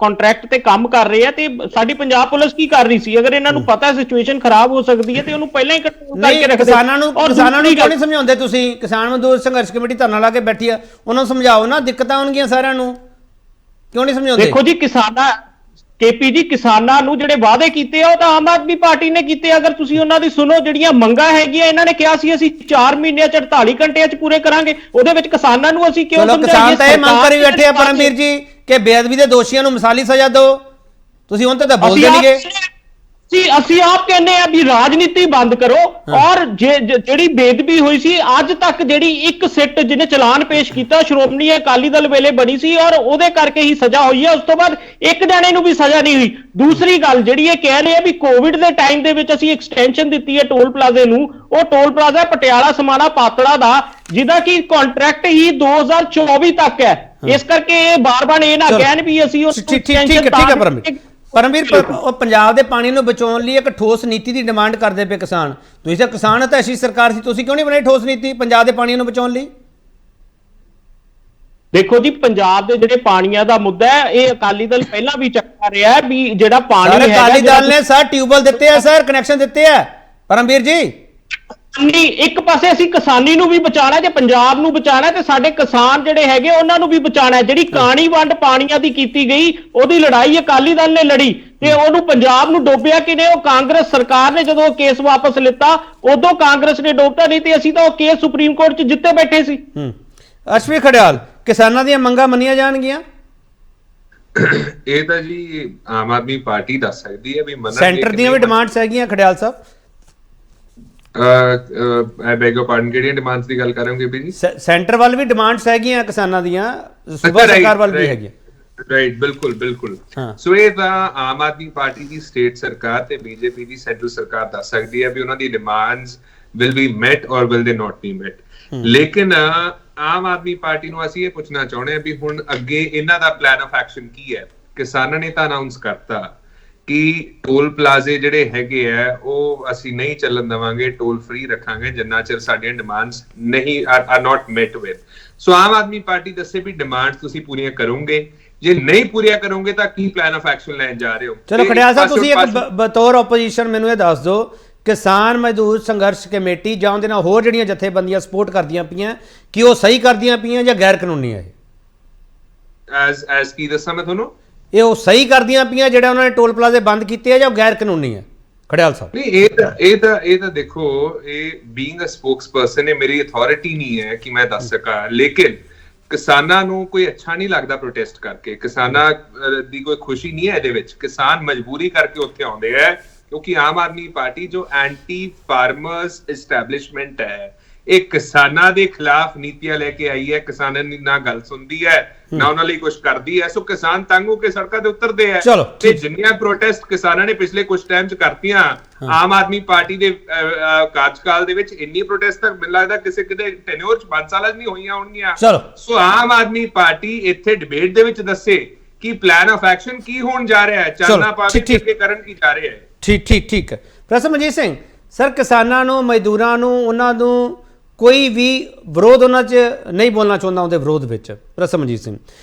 ਕੰਟਰੈਕਟ ਤੇ ਕੰਮ ਕਰ ਰਹੇ ਆ, ਤੇ ਸਾਡੀ ਪੰਜਾਬ ਪੁਲਿਸ ਕੀ ਕਰ ਰਹੀ ਸੀ? ਅਗਰ ਇਹਨਾਂ ਨੂੰ ਪਤਾ ਸਿਚੁਏਸ਼ਨ ਖਰਾਬ ਹੋ ਸਕਦੀ ਹੈ ਤੇ ਉਹਨੂੰ ਪਹਿਲਾਂ ਹੀ ਕੰਟਰੋਲ ਕਰਕੇ ਰੱਖਦੇ। ਕਿਸਾਨਾਂ ਨੂੰ ਕਿਉਂ ਨਹੀਂ ਸਮਝਾਉਂਦੇ ਤੁਸੀਂ? ਕਿਸਾਨ ਮਜ਼ਦੂਰ ਸੰਘਰਸ਼ ਕਮੇਟੀ ਧਰਨਾ ਲਾ ਕੇ ਬੈਠੀ ਆ, ਉਹਨਾਂ ਨੂੰ ਸਮਝਾਓ ਨਾ, ਦਿੱਕਤਾਂ ਆਉਣਗੀਆਂ ਸਾਰਿਆਂ ਨੂੰ, ਕਿਉਂ ਨਹੀਂ ਸਮਝਾਉਂਦੇ? ਦੇਖੋ ਜੀ, KP ਜੀ, ਕਿਸਾਨਾਂ ਨੂੰ ਜਿਹੜੇ ਵਾਅਦੇ ਕੀਤੇ ਆ ਉਹ ਤਾਂ ਆਮ ਆਦਮੀ ਪਾਰਟੀ ਨੇ ਕੀਤੇ। ਅਗਰ ਤੁਸੀਂ ਉਹਨਾਂ ਦੀ ਸੁਣੋ, ਜਿਹੜੀਆਂ ਮੰਗਾਂ ਹੈਗੀਆਂ, ਇਹਨਾਂ ਨੇ ਕਿਹਾ ਸੀ ਅਸੀਂ 4 ਮਹੀਨਿਆਂ ਚ 48 ਘੰਟਿਆਂ ਚ ਪੂਰੇ ਕਰਾਂਗੇ, ਉਹਦੇ ਵਿੱਚ ਕਿਸਾਨਾਂ ਨੂੰ ਅਸੀਂ ਕਿਉਂ ਸਮਝਾਈਏ? ਕਿਸਾਨ ਤਾਂ ਇਹ ਮੰਗ ਕਰੀ ਬੈਠੇ ਆ ਪਰਮਵੀਰ ਜੀ ਕਿ ਬੇਅਦਬੀ ਦੇ ਦੋਸ਼ੀਆਂ ਨੂੰ ਮਿਸਾਲੀ ਸਜ਼ਾ ਦਿਓ, ਤੁਸੀਂ ਹੁਣ ਤਾਂ ਬੋਲਦੇ ਨਹੀਂਗੇ। ਅਸੀਂ ਆਪ ਕਹਿੰਦੇ ਆ ਵੀ ਰਾਜਨੀਤੀ ਬੰਦ ਕਰੋ, ਔਰ ਜਿਹੜੀ ਬੇਅਦਬੀ ਹੋਈ ਸੀ ਅੱਜ ਤੱਕ, ਜਿਹੜੀ ਇੱਕ ਸਿੱਟ ਜਿਹਨੇ ਚਲਾਨ ਪੇਸ਼ ਕੀਤਾ ਸ਼੍ਰੋਮਣੀ ਅਕਾਲੀ ਦਲ ਵੇਲੇ ਬਣੀ ਸੀ, ਔਰ ਉਹਦੇ ਕਰਕੇ ਹੀ ਸਜ਼ਾ ਹੋਈ ਹੈ। ਉਸ ਤੋਂ ਬਾਅਦ ਇੱਕ ਜਣੇ ਨੂੰ ਵੀ ਸਜ਼ਾ ਨਹੀਂ ਹੋਈ। ਦੂਸਰੀ ਗੱਲ ਜਿਹੜੀ ਇਹ ਕਹਿ ਰਹੇ ਆ ਵੀ ਕੋਵਿਡ ਦੇ ਟਾਈਮ ਦੇ ਵਿੱਚ ਅਸੀਂ ਐਕਸਟੈਂਸ਼ਨ ਦਿੱਤੀ ਹੈ ਟੋਲ ਪਲਾਜ਼ੇ ਨੂੰ, ਉਹ ਟੋਲ ਪਲਾਜ਼ਾ ਪਟਿਆਲਾ ਸਮਾਣਾ ਪਾਤੜਾ ਦਾ, ਜਿਹਦਾ ਕਿ ਕੰਟਰੈਕਟ ਹੀ 2024 ਤੱਕ ਹੈ। ਇਸ ਕਰਕੇ ਇਹ ਬਾਰ-ਬਾਰ ਇਹ ਨਾ ਕਹਿਣ ਵੀ ਅਸੀਂ ਉਸ ਪਰਮਵੀਰ, ਉਹ ਪੰਜਾਬ ਦੇ ਪਾਣੀ ਨੂੰ ਬਚਾਉਣ ਲਈ ਇੱਕ ਠੋਸ ਨੀਤੀ ਦੀ ਡਿਮਾਂਡ ਕਰਦੇ ਪਏ ਕਿਸਾਨ। ਤੁਸੀਂ ਤਾਂ ਕਿਸਾਨ ਤਾਂ ਅਸ਼ੀ ਸਰਕਾਰ ਸੀ, ਤੁਸੀਂ ਕਿਉਂ ਨਹੀਂ ਬਣਾਈ ਠੋਸ ਨੀਤੀ ਪੰਜਾਬ ਦੇ ਪਾਣੀ ਨੂੰ ਬਚਾਉਣ ਲਈ? ਦੇਖੋ ਜੀ, ਪੰਜਾਬ ਦੇ ਜਿਹੜੇ ਪਾਣੀਆਂ ਦਾ ਮੁੱਦਾ ਹੈ, ਇਹ ਅਕਾਲੀ ਦਲ ਪਹਿਲਾਂ ਵੀ ਚੱਕਾ ਰਿਹਾ ਹੈ ਵੀ ਜਿਹੜਾ ਪਾਣੀ ਹੈ, ਅਕਾਲੀ ਦਲ ਨੇ ਸਰ ਟਿਊਬਵੈਲ ਦਿੱਤੇ ਆ, ਸਰ ਕਨੈਕਸ਼ਨ ਦਿੱਤੇ ਆ ਪਰਮਵੀਰ ਜੀ। ਨਹੀਂ, ਇੱਕ ਪਾਸੇ ਅਸੀਂ ਕਿਸਾਨੀ ਨੂੰ ਵੀ ਬਚਾਣਾ, ਜੇ ਪੰਜਾਬ ਨੂੰ ਬਚਾਣਾ ਤੇ ਸਾਡੇ ਕਿਸਾਨ ਜਿਹੜੇ ਹੈਗੇ ਉਹਨਾਂ ਨੂੰ ਵੀ ਬਚਾਣਾ। ਜਿਹੜੀ ਕਾਣੀ ਵੰਡ ਪਾਣੀਆਂ ਦੀ ਕੀਤੀ ਗਈ, ਉਹਦੀ ਲੜਾਈ ਅਕਾਲੀ ਦਲ ਨੇ ਲੜੀ, ਤੇ ਉਹਨੂੰ ਪੰਜਾਬ ਨੂੰ ਡੋਬਿਆ ਕਿਨੇ? ਉਹ ਕਾਂਗਰਸ ਸਰਕਾਰ ਨੇ। ਜਦੋਂ ਕੇਸ ਵਾਪਸ ਲਿੱਤਾ ਉਦੋਂ ਕਾਂਗਰਸ ਨੇ ਡੋਬਤਾ, ਨਹੀਂ ਤੇ ਅਸੀਂ ਤਾਂ ਉਹ ਕੇਸ ਸੁਪਰੀਮ ਕੋਰਟ 'ਚ ਜਿੱਤੇ ਬੈਠੇ ਸੀ। ਅਸ਼ਵਨੀ ਖੜਿਆਲ, ਕਿਸਾਨਾਂ ਦੀਆਂ ਮੰਗਾਂ ਮੰਨੀਆਂ ਜਾਣਗੀਆਂ? ਇਹ ਤਾਂ ਜੀ ਆਮ ਆਦਮੀ ਪਾਰਟੀ ਦੱਸ ਸਕਦੀ ਹੈ ਵੀ ਸੈਂਟਰ ਦੀਆਂ ਵੀ ਡਿਮਾਂਡਸ ਹੈਗੀਆਂ ਖੜਿਆਲ ਸਾਹਿਬ? I beg your pardon, ਕਿਹੜੀਆਂ ਡਿਮਾਂਡਸ ਦੀ ਗੱਲ ਕਰ ਰਹੇ ਹੋ ਬੀਬੀ ਜੀ? ਸੈਂਟਰ ਵੱਲ ਵੀ ਡਿਮਾਂਡਸ ਹੈਗੀਆਂ ਕਿਸਾਨਾਂ ਦੀਆਂ, ਸੂਬਾ ਸਰਕਾਰ ਵੱਲ ਵੀ ਹੈਗੀਆਂ। ਰਾਈਟ, ਬਿਲਕੁਲ। ਸੋ ਇਹ ਤਾਂ ਆਮ ਆਦਮੀ ਪਾਰਟੀ ਦੀ ਸਟੇਟ ਸਰਕਾਰ ਤੇ ਬੀਜੇਪੀ ਦੀ ਸੈਂਟਰਲ ਸਰਕਾਰ ਦੱਸ ਸਕਦੀ ਹੈ ਵੀ ਉਹਨਾਂ ਦੀ ਡਿਮਾਂਡਸ ਵਿਲ ਬੀ ਮੈਟ ਔਰ ਵਿਲ ਦੇ ਨਾਟ ਬੀ ਮੈਟ। ਲੇਕਿਨ ਆਮ ਆਦਮੀ ਪਾਰਟੀ ਨੂੰ ਅਸੀਂ ਇਹ ਪੁੱਛਣਾ ਚਾਹੁੰਦੇ ਹਾਂ ਵੀ ਹੁਣ ਅੱਗੇ ਇਹਨਾਂ ਦਾ ਪਲਾਨ ਆਫ ਐਕਸ਼ਨ ਕੀ ਹੈ? ਕਿਸਾਨਾਂ ਨੇ ਤਾਂ ਅਨਾਉਂਸ ਕਰਤਾ ਕਿ ਟੋਲ ਪਲਾਜ਼ੇ ਜਿਹੜੇ ਹੈਗੇ ਆ ਉਹ ਅਸੀਂ ਨਹੀਂ ਚੱਲਣ ਦੇਵਾਂਗੇ, ਟੋਲ ਫ੍ਰੀ ਰੱਖਾਂਗੇ ਜਿੰਨਾ ਚਿਰ ਸਾਡੀਆਂ ਡਿਮਾਂਡਸ ਨਹੀਂ are not met with. So Aam Aadmi Party ਦੱਸੇ ਵੀ ਡਿਮਾਂਡਸ ਤੁਸੀਂ ਪੂਰੀਆਂ ਕਰੋਗੇ, ਜੇ ਨਹੀਂ ਪੂਰੀਆਂ ਕਰੋਗੇ ਤਾਂ ਕੀ ਪਲਾਨ ਆਫ ਐਕਸ਼ਨ ਲੈਣ ਜਾ ਰਹੇ ਹੋ? ਚਲੋ ਖੜਿਆਲ ਸਾਹਿਬ, ਤੁਸੀਂ ਇੱਕ ਬਤੌਰ ਆਪੋਜੀਸ਼ਨ ਮੈਨੂੰ ਇਹ ਦੱਸ ਦਿਓ, ਕਿਸਾਨ ਮਜ਼ਦੂਰ ਸੰਘਰਸ਼ ਕਮੇਟੀ ਜਾਂ ਉਹਦੇ ਨਾਲ ਹੋਰ ਜਿਹੜੀਆਂ ਜਥੇਬੰਦੀਆਂ ਸਪੋਰਟ ਕਰਦੀਆਂ ਪਈਆਂ, ਕਿ ਉਹ ਸਹੀ ਕਰਦੀਆਂ ਪਈਆਂ ਜਾਂ ਗੈਰ ਕਾਨੂੰਨੀ ਹੈ? ਐਸ ਕੀ ਦੱਸਾਂ ਮੈਂ ਤੁਹਾਨੂੰ? ਇਹ ਉਹ ਸਹੀ ਕਰਦੀਆਂ ਪਈਆਂ ਜਿਹੜਾ ਉਹਨਾਂ ਨੇ ਟੋਲ ਪਲਾਜ਼ੇ ਬੰਦ ਕੀਤੇ ਆ, ਜਾਂ ਗੈਰ ਕਾਨੂੰਨੀ ਹੈ ਖੜਿਆਲ ਸਾਹਿਬ? ਨਹੀਂ, ਇਹ ਤਾਂ ਦੇਖੋ, ਇਹ ਬੀਇੰਗ ਅ ਸਪੋਕਸਪਰਸਨ, ਇਹ ਮੇਰੀ ਅਥਾਰਟੀ ਨਹੀਂ ਹੈ ਕਿ ਮੈਂ ਦੱਸ ਸਕਾਂ। ਲੇਕਿਨ ਕਿਸਾਨਾਂ ਨੂੰ ਕੋਈ ਅੱਛਾ ਨਹੀਂ ਲੱਗਦਾ ਪ੍ਰੋਟੈਸਟ ਕਰਕੇ, ਕਿਸਾਨਾਂ ਦੀ ਕੋਈ ਖੁਸ਼ੀ ਨਹੀਂ ਹੈ ਇਹਦੇ ਵਿੱਚ। ਕਿਸਾਨ ਮਜਬੂਰੀ ਕਰਕੇ ਉੱਥੇ ਆਉਂਦੇ ਆ, ਕਿਉਂਕਿ ਆਮ ਆਦਮੀ ਪਾਰਟੀ ਜੋ ਐਂਟੀ ਫਾਰਮਰਸ ਐਸਟੈਬਲਿਸ਼ਮੈਂਟ ਹੈ, ਇਹ ਕਿਸਾਨਾਂ ਦੇ ਖਿਲਾਫ ਨੀਤੀਆਂ ਲੈ ਕੇ ਆਈ ਹੈ, ਕਿਸਾਨਾਂ ਦੀ ਨਾ ਗੱਲ ਸੁਣਦੀ ਹੈ ਨਾ ਉਹਨਾਂ ਲਈ ਕੁਝ ਕਰਦੀ ਹੈ। ਸੋ ਕਿਸਾਨ ਤੰਗ ਹੋ ਕੇ ਸੜਕਾਂ ਤੇ ਉਤਰਦੇ ਆ ਤੇ ਜਿੰਨੀਆਂ ਪ੍ਰੋਟੈਸਟ ਕਿਸਾਨਾਂ ਨੇ ਪਿਛਲੇ ਕੁਝ ਟਾਈਮ 'ਚ ਕਰਤੀਆਂ, ਆਮ ਆਦਮੀ ਪਾਰਟੀ ਦੇ ਕਾਰਜਕਾਲ ਦੇ ਵਿੱਚ ਇੰਨੀ ਪ੍ਰੋਟੈਸਟ ਤੱਕ ਮੈਨੂੰ ਲੱਗਦਾ ਕਿਸੇ ਕਿਤੇ ਟੈਨਿਓਰ 'ਚ 5 ਸਾਲਾਂ 'ਚ ਨਹੀਂ ਹੋਈਆਂ ਹੋਣਗੀਆਂ। ਸੋ ਆਮ ਆਦਮੀ ਪਾਰਟੀ ਇੱਥੇ ਡਿਬੇਟ ਦੇ ਵਿੱਚ ਦੱਸੇ ਕਿ ਪਲਾਨ ਆਫ ਐਕਸ਼ਨ ਕੀ ਹੋਣ ਜਾ ਰਿਹਾ ਹੈ, ਚਾਨਣਾ ਪਾ ਕੇ ਅੱਗੇ ਕਰਨ ਕੀ ਜਾ ਰਿਹਾ ਹੈ। ਠੀਕ ਹੈ। ਪ੍ਰੋਫੈਸਰ ਮਨਜੀਤ ਸਿੰਘ ਸਰ, ਕਿਸਾਨਾਂ ਨੂੰ, ਮਜ਼ਦੂਰਾਂ ਨੂੰ, ਉਹਨਾਂ ਨੂੰ ਕੋਈ ਵੀ ਵਿਰੋਧ ਉਹਨਾਂ 'ਚ ਨਹੀਂ ਬੋਲਣਾ ਚਾਹੁੰਦਾ ਉਹਦੇ ਵਿਰੋਧ ਵਿੱਚ। ਪ੍ਰੋਫੈਸਰ ਮਨਜੀਤ ਸਿੰਘ,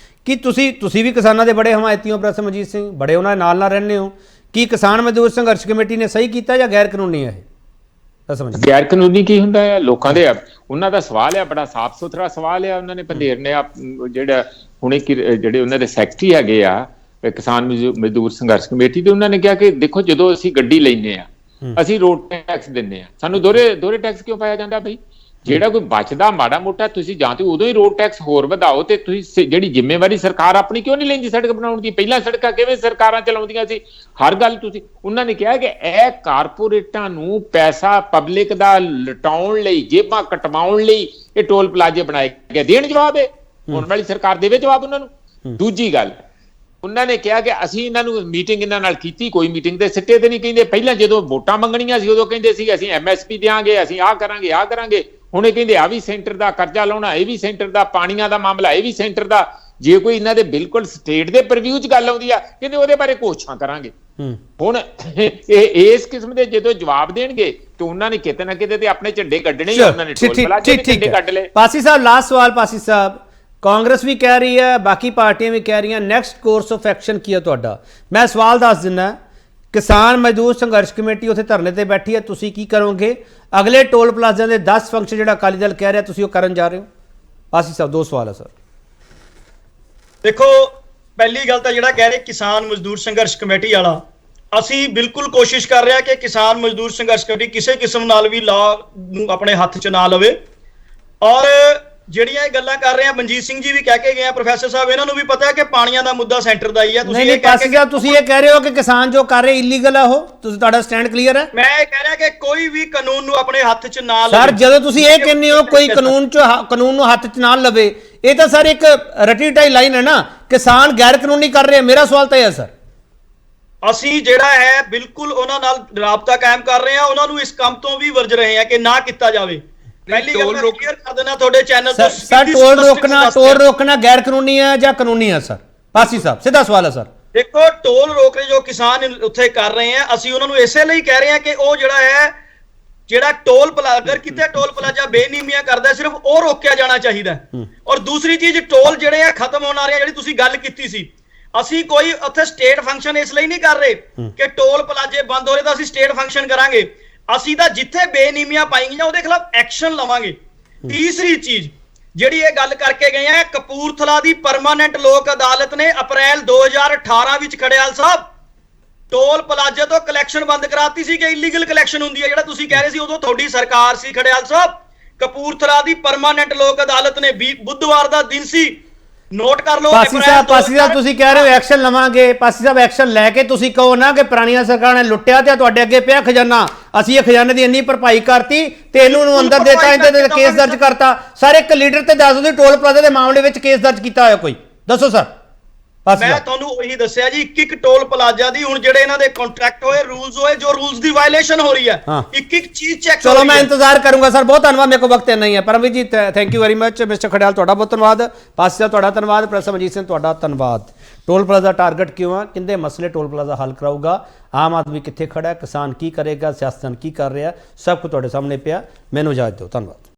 ਕੀ ਤੁਸੀਂ ਵੀ ਕਿਸਾਨਾਂ ਦੇ ਬੜੇ ਹਮਾਇਤੀ ਹੋ? ਪ੍ਰੋਫੈਸਰ ਮਨਜੀਤ ਸਿੰਘ, ਬੜੇ ਉਹਨਾਂ ਦੇ ਨਾਲ ਰਹਿੰਦੇ ਹੋ। ਕੀ ਕਿਸਾਨ ਮਜ਼ਦੂਰ ਸੰਘਰਸ਼ ਕਮੇਟੀ ਨੇ ਸਹੀ ਕੀਤਾ ਜਾਂ ਗੈਰ ਕਾਨੂੰਨੀ ਹੈ ਇਹ? ਪ੍ਰੋਫੈਸਰ ਮਨਜੀਤ, ਗੈਰ ਕਾਨੂੰਨੀ ਕੀ ਹੁੰਦਾ ਹੈ? ਲੋਕਾਂ ਦੇ ਉਹਨਾਂ ਦਾ ਸਵਾਲ ਹੈ, ਬੜਾ ਸਾਫ਼ ਸੁਥਰਾ ਸਵਾਲ ਹੈ। ਉਹਨਾਂ ਨੇ ਪੰਧੇਰ ਨੇ ਜਿਹੜਾ ਹੁਣੇ ਜਿਹੜੇ ਉਹਨਾਂ ਦੇ ਸੈਕਟਰੀ ਹੈਗੇ ਆ ਕਿਸਾਨ ਮਜ਼ਦੂਰ ਸੰਘਰਸ਼ ਕਮੇਟੀ ਦੇ, ਉਹਨਾਂ ਨੇ ਕਿਹਾ ਕਿ ਦੇਖੋ ਜਦੋਂ ਅਸੀਂ ਗੱਡੀ ਲੈਂਦੇ ਆ ਅਸੀਂ ਰੋਡ ਟੈਕਸ ਦਿੰਦੇ ਆ, ਸਾਨੂੰ ਦੋਹਰੇ ਟੈਕਸ ਕਿਉਂ ਪਾਇਆ ਜਾਂਦਾ ਬਈ? ਜਿਹੜਾ ਕੋਈ ਬਚਦਾ ਮਾੜਾ ਮੋਟਾ ਤੁਸੀਂ ਜਾਂ ਤੇ ਉਦੋਂ ਹੀ ਰੋਡ ਟੈਕਸ ਹੋਰ ਵਧਾਓ, ਤੇ ਤੁਸੀਂ ਜਿਹੜੀ ਜ਼ਿੰਮੇਵਾਰੀ ਸਰਕਾਰ ਆਪਣੀ ਕਿਉਂ ਨਹੀਂ ਲੈਂਦੀ ਸੜਕ ਬਣਾਉਣ ਦੀ? ਪਹਿਲਾਂ ਸੜਕਾਂ ਕਿਵੇਂ ਸਰਕਾਰਾਂ ਚਲਾਉਂਦੀਆਂ ਸੀ? ਹਰ ਗੱਲ ਤੁਸੀਂ, ਉਹਨਾਂ ਨੇ ਕਿਹਾ ਕਿ ਇਹ ਕਾਰਪੋਰੇਟਾਂ ਨੂੰ ਪੈਸਾ ਪਬਲਿਕ ਦਾ ਲਟਾਉਣ ਲਈ, ਜੇਬਾਂ ਕਟਵਾਉਣ ਲਈ ਇਹ ਟੋਲ ਪਲਾਜ਼ੇ ਬਣਾਏ ਗਏ। ਦੇਣ ਜਵਾਬ ਹੈ, ਹੁਣ ਵਾਲੀ ਸਰਕਾਰ ਦੇਵੇ ਜਵਾਬ ਉਹਨਾਂ ਨੂੰ। ਦੂਜੀ ਗੱਲ, ਉਹਨਾਂ ਨੇ ਕਿਹਾ ਕਿ ਅਸੀਂ ਇਹਨਾਂ ਨੂੰ ਮੀਟਿੰਗ ਇਹਨਾਂ ਨਾਲ ਕੀਤੀ, ਕੋਈ ਮੀਟਿੰਗ ਦੇ ਸਿੱਟੇ ਤੇ ਨਹੀਂ ਕਹਿੰਦੇ। ਪਹਿਲਾਂ ਜਦੋਂ ਵੋਟਾਂ ਮੰਗਣੀਆਂ ਸੀ ਉਦੋਂ ਕਹਿੰਦੇ ਸੀ ਅਸੀਂ MSP ਦਿਆਂਗੇ, ਅਸੀਂ ਆਹ ਕਰਾਂਗੇ। ਹੁਣ ਇਹ ਕਹਿੰਦੇ ਆ ਵੀ ਸੈਂਟਰ ਦਾ ਕਰਜ਼ਾ ਲਾਉਣਾ, ਇਹ ਵੀ ਸੈਂਟਰ ਦਾ, ਪਾਣੀਆਂ ਦਾ ਮਾਮਲਾ ਇਹ ਵੀ ਸੈਂਟਰ ਦਾ। ਜੇ ਕੋਈ ਇਹਨਾਂ ਦੇ ਬਿਲਕੁਲ ਸਟੇਟ ਦੇ ਪ੍ਰੀਵਿਊ 'ਚ ਗੱਲ ਆਉਂਦੀ ਆ, ਕਹਿੰਦੇ ਉਹਦੇ ਬਾਰੇ ਕੋਸ਼ਿਸ਼ਾਂ ਕਰਾਂਗੇ। ਹੁਣ ਇਸ ਕਿਸਮ ਦੇ ਜਦੋਂ ਜਵਾਬ ਦੇਣਗੇ ਤੇ ਉਹਨਾਂ ਨੇ ਕਿਤੇ ਨਾ ਕਿਤੇ ਤੇ ਆਪਣੇ ਝੰਡੇ ਕੱਢਣੇ ਹੀ। ਉਹਨਾਂ ਨੇ ਟੋਲ ਪਲਾਜ਼ੇ ਦੇ ਝੰਡੇ ਕੱਢ ਲਏ। ਪਾਸੀ ਸਾਹਿਬ, ਲਾਸਟ ਸਵਾਲ। ਪਾਸੀ ਸਾਹਿਬ, ਕਾਂਗਰਸ ਵੀ ਕਹਿ ਰਹੀ ਹੈ, ਬਾਕੀ ਪਾਰਟੀਆਂ ਵੀ ਕਹਿ ਰਹੀਆਂ, ਨੈਕਸਟ ਕੋਰਸ ਆਫ ਐਕਸ਼ਨ ਕੀ ਹੈ ਤੁਹਾਡਾ? ਮੈਂ ਸਵਾਲ ਦੱਸ ਦਿੰਦਾ, ਕਿਸਾਨ ਮਜ਼ਦੂਰ ਸੰਘਰਸ਼ ਕਮੇਟੀ ਉੱਥੇ ਧਰਨੇ ਤੇ ਬੈਠੀ ਹੈ, ਤੁਸੀਂ ਕੀ ਕਰੋਗੇ? ਅਗਲੇ ਟੋਲ ਪਲਾਜ਼ਿਆਂ ਦੇ 10 ਫੰਕਸ਼ਨ ਜਿਹੜਾ ਅਕਾਲੀ ਦਲ ਕਹਿ ਰਿਹਾ ਤੁਸੀਂ ਉਹ ਕਰਨ ਜਾ ਰਹੇ ਹੋ? ਪਾਸੀ ਸਾਹਿਬ, 2 ਸਵਾਲ ਹੈ ਸਰ। ਦੇਖੋ, ਪਹਿਲੀ ਗੱਲ ਤਾਂ ਜਿਹੜਾ ਕਹਿ ਰਹੇ ਕਿਸਾਨ ਮਜ਼ਦੂਰ ਸੰਘਰਸ਼ ਕਮੇਟੀ ਵਾਲਾ, ਅਸੀਂ ਬਿਲਕੁਲ ਕੋਸ਼ਿਸ਼ ਕਰ ਰਹੇ ਹਾਂ ਕਿ ਕਿਸਾਨ ਮਜ਼ਦੂਰ ਸੰਘਰਸ਼ ਕਮੇਟੀ ਕਿਸੇ ਕਿਸਮ ਨਾਲ ਵੀ ਲਾਅ ਨੂੰ ਆਪਣੇ ਹੱਥ 'ਚ ਨਾ ਲਵੇ। ਔਰ ਜਿਹੜੀਆਂ ਇਹ ਗੱਲਾਂ ਕਰ ਰਹੇ ਆ, ਮਨਜੀਤ ਸਿੰਘ ਜੀ ਵੀ ਕਹਿ ਕੇ ਗਏ ਆ, ਪ੍ਰੋਫੈਸਰ ਸਾਹਿਬ, ਇਹਨਾਂ ਨੂੰ ਵੀ ਪਤਾ ਹੈ ਕਿ ਪਾਣੀਆਂ ਦਾ ਮੁੱਦਾ ਸੈਂਟਰ ਦਾ ਹੀ ਹੈ। ਤੁਸੀਂ ਇਹ ਕਹਿ ਰਹੇ ਹੋ ਕਿ ਕਿਸਾਨ ਜੋ ਕਰ ਰਹੇ ਇਲੀਗਲ ਹੈ, ਉਹ ਤੁਹਾਡਾ ਸਟੈਂਡ ਕਲੀਅਰ ਹੈ? ਮੈਂ ਇਹ ਕਹਿ ਰਿਹਾ ਕਿ ਕੋਈ ਵੀ ਕਾਨੂੰਨ ਨੂੰ ਆਪਣੇ ਹੱਥ 'ਚ ਨਾ ਲਵੇ। ਸਰ, ਜਦੋਂ ਤੁਸੀਂ ਇਹ ਕਹਿੰਦੇ ਹੋ ਕੋਈ ਕਾਨੂੰਨ ਨੂੰ ਹੱਥ 'ਚ ਨਾ ਲਵੇ, ਇਹ ਤਾਂ ਸਰ ਇੱਕ ਰਟੀਟਾਈ ਲਾਈਨ ਹੈ ਨਾ। ਕਿਸਾਨ ਗੈਰ ਕਾਨੂੰਨੀ ਕਰ ਰਹੇ ਆ, ਮੇਰਾ ਸਵਾਲ ਤਾਂ ਇਹ ਹੈ ਸਰ। ਅਸੀਂ ਜਿਹੜਾ ਹੈ ਬਿਲਕੁਲ ਉਹਨਾਂ ਨਾਲ ਰਾਬਤਾ ਕਾਇਮ ਕਰ ਰਹੇ ਹਾਂ, ਉਹਨਾਂ ਨੂੰ ਇਸ ਕੰਮ ਤੋਂ ਵੀ ਵਰਜ ਰਹੇ ਹਾਂ ਕਿ ਨਾ ਕੀਤਾ ਜਾਵੇ। ਪਹਿਲੀ ਗੱਲ ਮੈਂ ਕਲੀਅਰ ਕਰ ਦੇਣਾ ਤੁਹਾਡੇ ਚੈਨਲ ਤੋਂ, ਸਰ ਟੋਲ ਰੋਕਣਾ ਗੈਰ ਕਾਨੂੰਨੀ ਹੈ ਜਾਂ ਕਾਨੂੰਨੀ ਹੈ ਸਰ? ਪਾਸੀ ਸਾਹਿਬ, ਸਿੱਧਾ ਸਵਾਲ ਹੈ ਸਰ। ਦੇਖੋ, ਟੋਲ ਰੋਕ ਰਹੇ ਜੋ ਕਿਸਾਨ ਉੱਥੇ ਕਰ ਰਹੇ ਆ, ਅਸੀਂ ਉਹਨਾਂ ਨੂੰ ਇਸੇ ਲਈ ਕਹਿ ਰਹੇ ਹਾਂ ਕਿ ਉਹ ਜਿਹੜਾ ਟੋਲ ਅਗਰ ਕਿਤੇ ਟੋਲ ਪਲਾਜ਼ਾ ਬੇਨੀਮੀਆਂ ਕਰਦਾ, ਸਿਰਫ ਉਹ ਰੋਕਿਆ ਜਾਣਾ ਚਾਹੀਦਾ। ਔਰ ਦੂਸਰੀ ਚੀਜ਼, ਟੋਲ ਜਿਹੜੇ ਆ ਖਤਮ ਹੋਣ ਆ ਰਹੇ ਆ, ਜਿਹੜੀ ਤੁਸੀਂ ਗੱਲ ਕੀਤੀ ਸੀ, ਅਸੀਂ ਕੋਈ ਉੱਥੇ ਸਟੇਟ ਫੰਕਸ਼ਨ ਇਸ ਲਈ ਨਹੀਂ ਕਰ ਰਹੇ ਕਿ ਟੋਲ ਪਲਾਜ਼ੇ ਬੰਦ ਹੋ ਰਹੇ ਤਾਂ ਅਸੀਂ ਸਟੇਟ ਫੰਕਸ਼ਨ ਕਰਾਂਗੇ। ਅਸੀਂ ਤਾਂ ਜਿੱਥੇ ਬੇਨੀਮੀਆਂ ਪਾਈਆਂ ਉਹਦੇ ਖਿਲਾਫ ਐਕਸ਼ਨ ਲਵਾਂਗੇ। ਤੀਸਰੀ ਚੀਜ਼ ਜਿਹੜੀ ਇਹ ਗੱਲ ਕਰਕੇ ਗਏ ਆ, ਕਪੂਰਥਲਾ ਦੀ ਪਰਮਾਨੈਂਟ ਲੋਕ ਅਦਾਲਤ ਨੇ ਅਪ੍ਰੈਲ 2018 ਵਿੱਚ ਖੜਿਆਲ ਸਾਹਿਬ ਟੋਲ ਪਲਾਜ਼ੇ ਤੋਂ ਕਲੈਕਸ਼ਨ ਬੰਦ ਕਰਾਤੀ ਸੀ ਕਿ ਇਲੀਗਲ ਕਲੈਕਸ਼ਨ ਹੁੰਦੀ ਹੈ, ਜਿਹੜਾ ਤੁਸੀਂ ਕਹਿ ਰਹੇ ਸੀ ਉਦੋਂ ਤੁਹਾਡੀ ਸਰਕਾਰ ਸੀ ਖੜਿਆਲ ਸਾਹਿਬ। ਕਪੂਰਥਲਾ ਦੀ ਪਰਮਾਨੈਂਟ ਲੋਕ ਅਦਾਲਤ ਨੇ ਬੁੱਧਵਾਰ ਦਾ ਦਿਨ ਸੀ, ਨੋਟ ਕਰ ਲਓ। ਪਾਸੀ ਸਾਹਿਬ ਤੁਸੀਂ ਕਹਿ ਰਹੇ ਹੋ ਐਕਸ਼ਨ ਲਵਾਂਗੇ। ਪਾਸੀ ਸਾਹਿਬ, ਐਕਸ਼ਨ ਲੈ ਕੇ ਤੁਸੀਂ ਕਹੋ ਨਾ ਕਿ ਪੁਰਾਣੀਆਂ ਸਰਕਾਰਾਂ ਨੇ ਲੁੱਟਿਆ ਤੇ ਤੁਹਾਡੇ ਅੱਗੇ ਪਿਆ ਖਜ਼ਾਨਾ, ਅਸੀਂ ਇਹ ਖਜ਼ਾਨੇ ਦੀ ਇੰਨੀ ਭਰਪਾਈ ਕਰਤੀ ਤੇ ਇਹਨੂੰ ਅੰਦਰ ਦੇਤਾ, ਇਹਦੇ ਤੇ ਕੇਸ ਦਰਜ ਕਰਤਾ। ਸਰ, ਇੱਕ ਲੀਡਰ ਤੇ ਦੱਸ ਦਿਓ ਟੋਲ ਪਲਾਜ਼ਾ ਦੇ ਮਾਮਲੇ ਵਿੱਚ ਕੇਸ ਦਰਜ ਕੀਤਾ ਹੋਇਆ ਕੋਈ, ਦੱਸੋ ਸਰ। ਮੈਂ ਤੁਹਾਨੂੰ ਉਹੀ ਦੱਸਿਆ ਜੀ, ਇੱਕ ਟੋਲ ਪਲਾਜ਼ਾ ਦੀ ਹੁਣ ਜਿਹੜੇ ਇਹਨਾਂ ਦੇ ਕੰਟਰੈਕਟ ਹੋਏ, ਰੂਲਸ ਹੋਏ, ਜੋ ਰੂਲਸ ਦੀ ਵਾਇਲੇਸ਼ਨ ਹੋ ਰਹੀ ਹੈ, ਇੱਕ ਚੀਜ਼ ਚੈੱਕ ਕਰੋ। ਚਲੋ, ਮੈਂ ਇੰਤਜ਼ਾਰ ਕਰੂੰਗਾ ਸਰ। ਬਹੁਤ ਧੰਨਵਾਦ, ਮੇਰੇ ਕੋਲ ਵਕਤ ਨਹੀਂ ਹੈ। ਪਰਮਵੀਰ ਜੀ, thank you very much. Mister Kharial, ਤੁਹਾਡਾ ਬਹੁਤ ਧੰਨਵਾਦ। ਪਾਸੀ ਸਾਹਿਬ, ਤੁਹਾਡਾ ਧੰਨਵਾਦ। ਪ੍ਰੋਫੈਸਰ ਮਨਜੀਤ ਸਿੰਘ, ਤੁਹਾਡਾ ਧੰਨਵਾਦ। ਟੋਲ ਪਲਾਜ਼ਾ ਟਾਰਗੇਟ ਕਿਉਂ ਆ? ਕਿੰਦੇ ਮਸਲੇ ਟੋਲ ਪਲਾਜ਼ਾ ਹੱਲ ਕਰਾਊਗਾ? ਆਮ ਆਦਮੀ ਕਿੱਥੇ ਖੜਾ ਹੈ? ਕਿਸਾਨ ਕੀ ਕਰੇਗਾ? ਸਿਆਸਤਦਾਨ ਕੀ ਕਰ ਰਿਹਾ? ਸਭ ਕੁਝ ਤੁਹਾਡੇ ਸਾਹਮਣੇ ਪਿਆ। ਮੈਨੂੰ ਇਜਾਜ਼ਤ ਦਿਓ। ਧੰਨਵਾਦ।